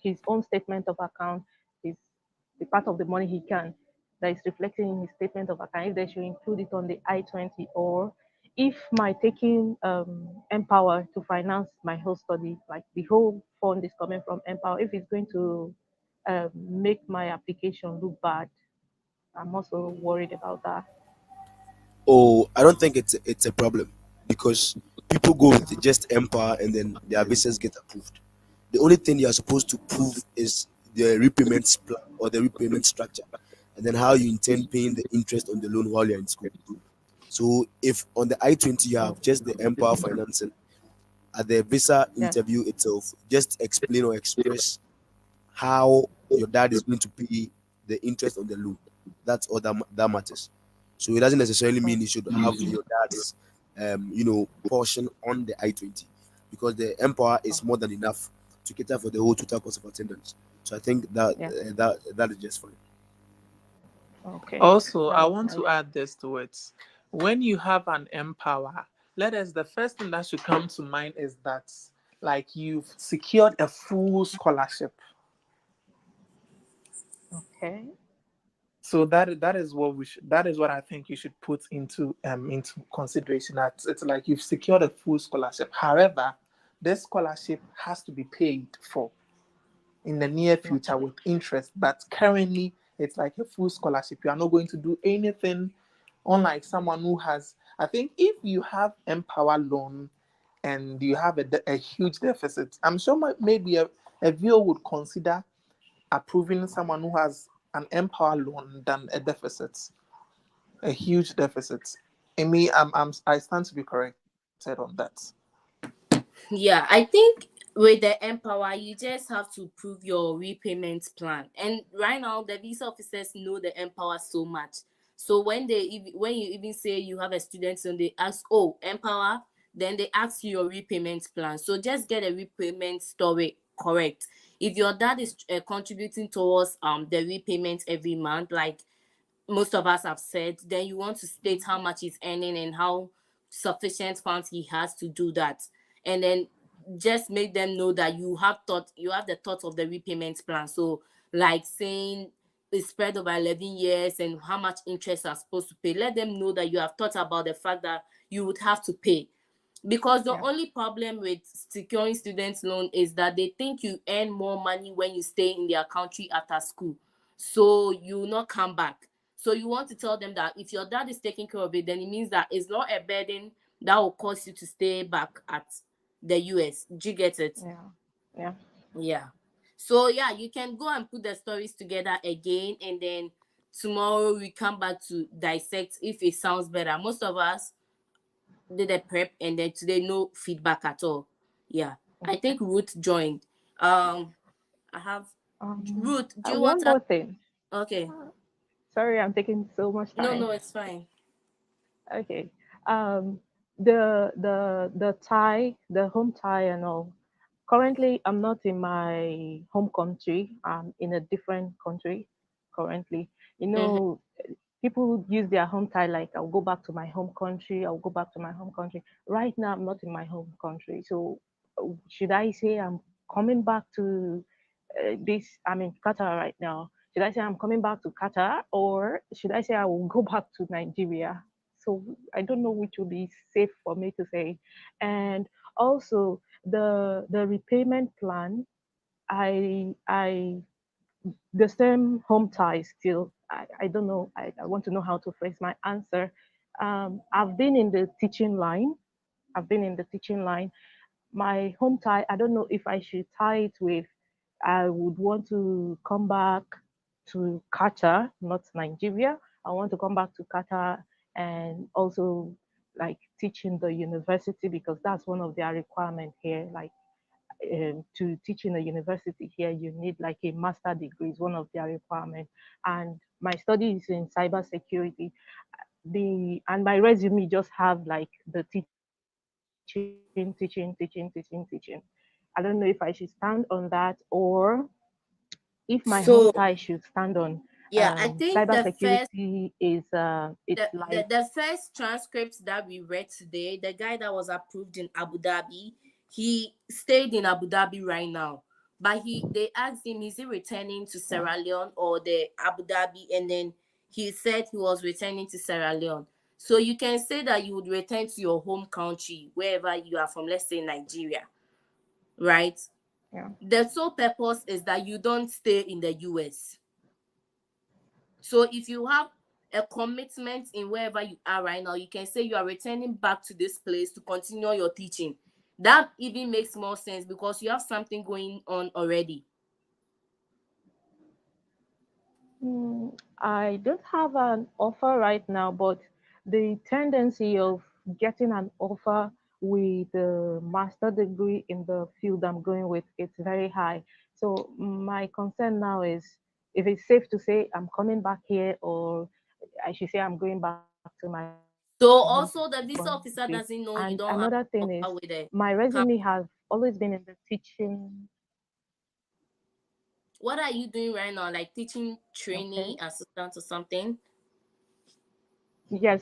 his own statement of account, his the part of the money he can that is reflected in his statement of account, if they should include it on the I-20, or if my taking Empower to finance my whole study, like the whole fund is coming from Empower, if it's going to make my application look bad. I'm also worried about that. Oh, I don't think it's a problem, because people go with just Empower and then their visas get approved. The only thing you are supposed to prove is the repayment plan or the repayment structure, and then how you intend paying the interest on the loan while you're in school. So if on the I-20 you have just the Empower financing, at the visa Yeah. interview itself, just explain or express how your dad is going to pay the interest on the loan. That's all that matters. So it doesn't necessarily mean you should have your dad's, portion on the I-20, because the Empower is more than enough to cater for the whole total cost of attendance. So I think that Yeah. that is just fine. Okay. Also, I That's want nice. to add this to it. When you have an empower, the first thing that should come to mind is that, like, you've secured a full scholarship. Okay. So that is what that is what I think you should put into consideration. That it's like you've secured a full scholarship. However, this scholarship has to be paid for in the near future Okay. with interest. But currently, it's like a full scholarship. You are not going to do anything, unlike someone who has. I think if you have Empower loan and you have a huge deficit, I'm sure maybe a viewer would consider approving someone who has an Empower loan than a deficit, a huge deficit. In me, I stand to be corrected on that. Yeah, I think with the Empower, you just have to prove your repayment plan. And right now, the visa officers know the Empower so much. So when you even say you have a student and they ask, oh, Empower, then they ask you your repayment plan. So just get a repayment story correct. If your dad is contributing towards the repayment every month, like most of us have said, then you want to state how much he's earning and how sufficient funds he has to do that. And then just make them know that you have the thought of the repayment plan. So like saying it's spread over 11 years and how much interest are supposed to pay. Let them know that you have thought about the fact that you would have to pay, because the Yeah. only problem with securing student loan is that they think you earn more money when you stay in their country after school, so you will not come back. So you want to tell them that if your dad is taking care of it, then it means that it's not a burden that will cause you to stay back at the US. Do you get it? Yeah. Yeah. Yeah. So yeah, you can go and put the stories together again, and then tomorrow we come back to dissect if it sounds better. Most of us did a prep, and then today no feedback at all. Yeah. I Okay. think Ruth joined. I have Ruth, do you want One to? more thing. Okay. Sorry, I'm taking so much No, time. no, it's fine. Okay. Um, the tie, the home tie and all. Currently, I'm not in my home country. I'm in a different country currently. You Mm-hmm. know, people use their home tie like I'll go back to my home country. I'll go back to my home country. Right now, I'm not in my home country. So, should I say I'm coming back to this? I'm in Qatar right now. Should I say I'm coming back to Qatar, or should I say I will go back to Nigeria? So I don't know which will be safe for me to say. And also the repayment plan, I the same home tie still. I don't know. I want to know how to phrase my answer. I've been in the teaching line. I've been in the teaching line. My home tie, I don't know if I should tie it with, I would want to come back to Qatar, not Nigeria. I want to come back to Qatar and also like teach in the university because that's one of their requirements here. Like to teach in a university here, you need like a master degree, is one of their requirements. And my study is in cybersecurity. And my resume just have like the teaching. I don't know if I should stand on that or if my home So tie should stand on yeah, I think cybersecurity is it's like the first transcript that we read today, the guy that was approved in Abu Dhabi, he stayed in Abu Dhabi right now. But they asked him, is he returning to yeah, Sierra Leone or the Abu Dhabi? And then he said he was returning to Sierra Leone. So you can say that you would return to your home country, wherever you are from, let's say Nigeria, right? yeah. The sole purpose is that you don't stay in the US. So if you have a commitment in wherever you are right now, you can say you are returning back to this place to continue your teaching. That even makes more sense because you have something going on already. I don't have an offer right now, but the tendency of getting an offer with a master degree in the field I'm going with, it's very high. So my concern now is if it's safe to say I'm coming back here or I should say I'm going back to my home So country. also the visa And officer doesn't know you another don't thing have is offer with my a resume com- has always been in the teaching. what are you doing right now? Like teaching Okay. trainee assistant or something? Yes,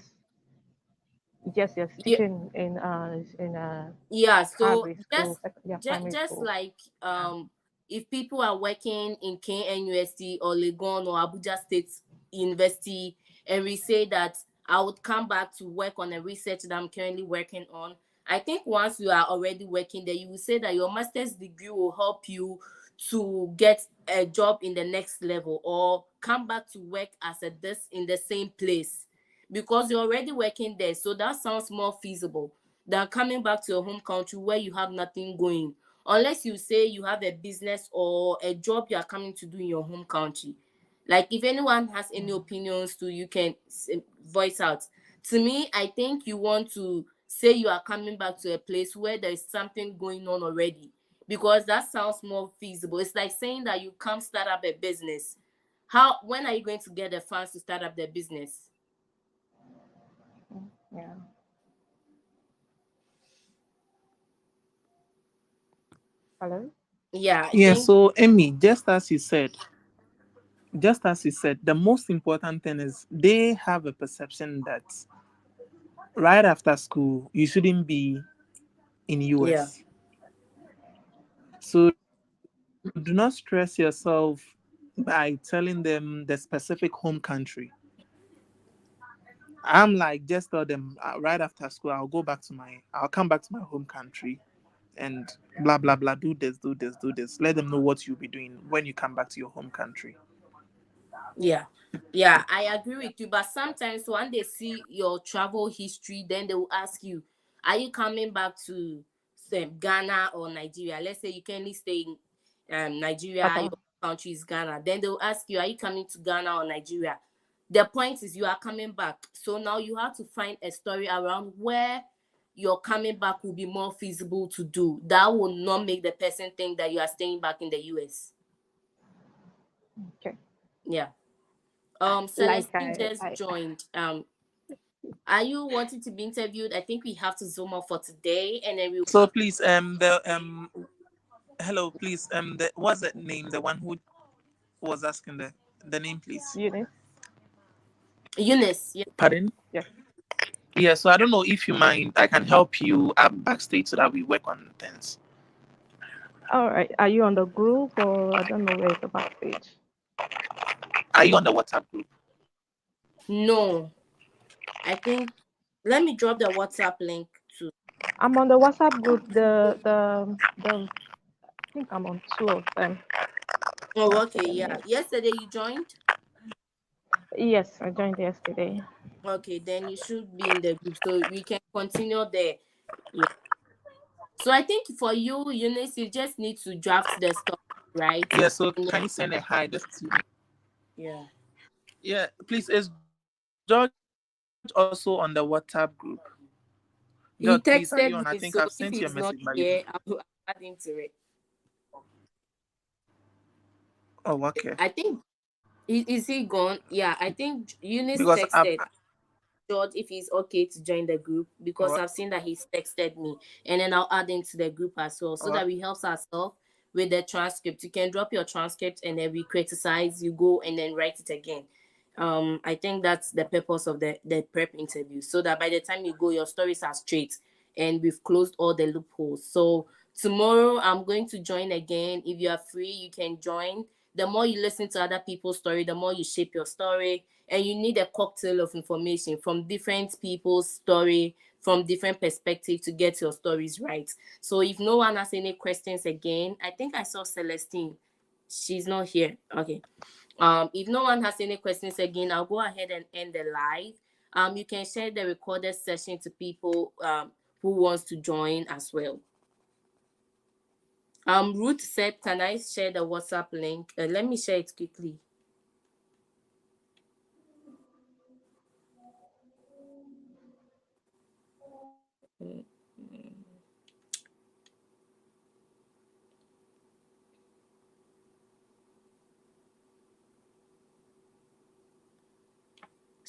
yes, Yeah, teaching in yeah. So primary just school, yeah, primary just school. like Yeah. if people are working in KNUST or Legon or Abuja State University, and we say that I would come back to work on a research that I'm currently working on. I think once you are already working there, you will say that your master's degree will help you to get a job in the next level or come back to work as a this in the same place because you're already working there. So that sounds more feasible than coming back to your home country where you have nothing going. Unless you say you have a business or a job you are coming to do in your home country. Like if anyone has any Mm. opinions to you can voice out. To me, I think you want to say you are coming back to a place where there is something going on already because that sounds more feasible. It's like saying that you come start up a business. How when are you going to get the funds to start up the business? Yeah. Hello. Yeah, I Yeah, think so Emmy, just as you said, the most important thing is they have a perception that right after school you shouldn't be in yeah. US. So do not stress yourself by telling them the specific home country. I'm like, just tell them right after school, I'll come back to my home country and blah blah blah. Do this, do this, do this. Let them know what you'll be doing when you come back to your home country. Yeah, yeah, I agree with you. But sometimes when they see your travel history, then they will ask you, "Are you coming back to say, Ghana or Nigeria?" Let's say you currently stay in Nigeria, your Qatar. country is Ghana. Then they will ask you, "Are you coming to Ghana or Nigeria?" The point is you are coming back. So now you have to find a story around where your coming back will be more feasible to do. That will not make the person think that you are staying back in the US. Okay. Yeah. Like Celestine just I joined. Are you wanting to be interviewed? I think we have to zoom off for today, and then we'll So have please, the hello, please, the what's that name? The one who was asking the name, please. Eunice. Eunice. Yeah. Pardon? Yes. Yeah. So I don't know if you mind. I can help you up backstage so that we work on things. All right. Are you on the group or I don't know where's the backstage? Are you on the WhatsApp group? No, I think. Let me drop the WhatsApp link too. I'm on the WhatsApp group. The I think I'm on two of them. Oh, That's okay. the Yeah. name. Yesterday you joined. Yes, I joined yesterday. Okay, then you should be in the group, so we can continue there. Yeah. So I think for you, Eunice, you just need to draft the stuff, right? Yeah. So And can then, you send a hi just to? yeah. Yeah. Please, is George also on the WhatsApp group? George, please, are He you on? I think texted I've me, sent so you a if message, but he's you didn't. not here, I'll add into it. Oh, okay. I think is he gone? Yeah, I think Eunice Because texted George if he's okay to join the group because oh, I've seen that he's texted me, and then I'll add him to the group as well so oh, that we help ourselves with the transcript. You can drop your transcript and then we criticize, you go and then write it again. I think that's the purpose of the prep interview so that by the time you go, your stories are straight and we've closed all the loopholes. So tomorrow I'm going to join again. If you are free, you can join. The more you listen to other people's story, the more you shape your story, and you need a cocktail of information from different people's story from different perspectives to get your stories right. So if no one has any questions again, I think I saw Celestine. She's not here. Okay. If no one has any questions again, I'll go ahead and end the live. You can share the recorded session to people who wants to join as well. Ruth said, can I share the WhatsApp link? Let me share it quickly.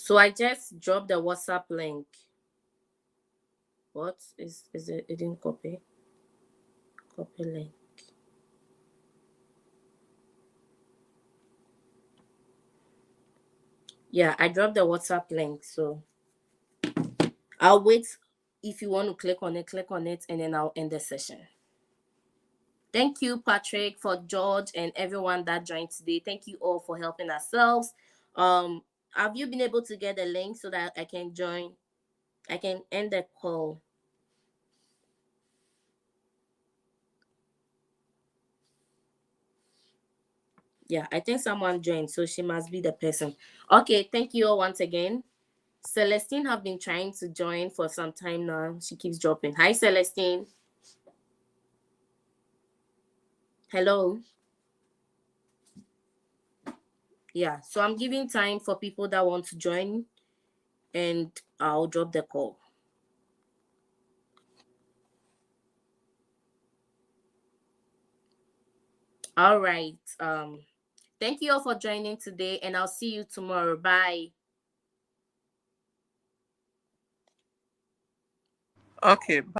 So I just dropped the WhatsApp link. What is it? It didn't copy. Copy link. Yeah, I dropped the WhatsApp link. So I'll wait. If you want to click on it, and then I'll end the session. Thank you, Patrick, for George and everyone that joined today. Thank you all for helping ourselves. Have you been able to get the link so that I can join? I can end the call. Yeah, I think someone joined, so she must be the person. Okay, thank you all once again. Celestine have been trying to join for some time now. She keeps dropping. Hi, Celestine. Hello. Yeah, so I'm giving time for people that want to join, and I'll drop the call. All right. Thank you all for joining today, and I'll see you tomorrow. Bye. Okay.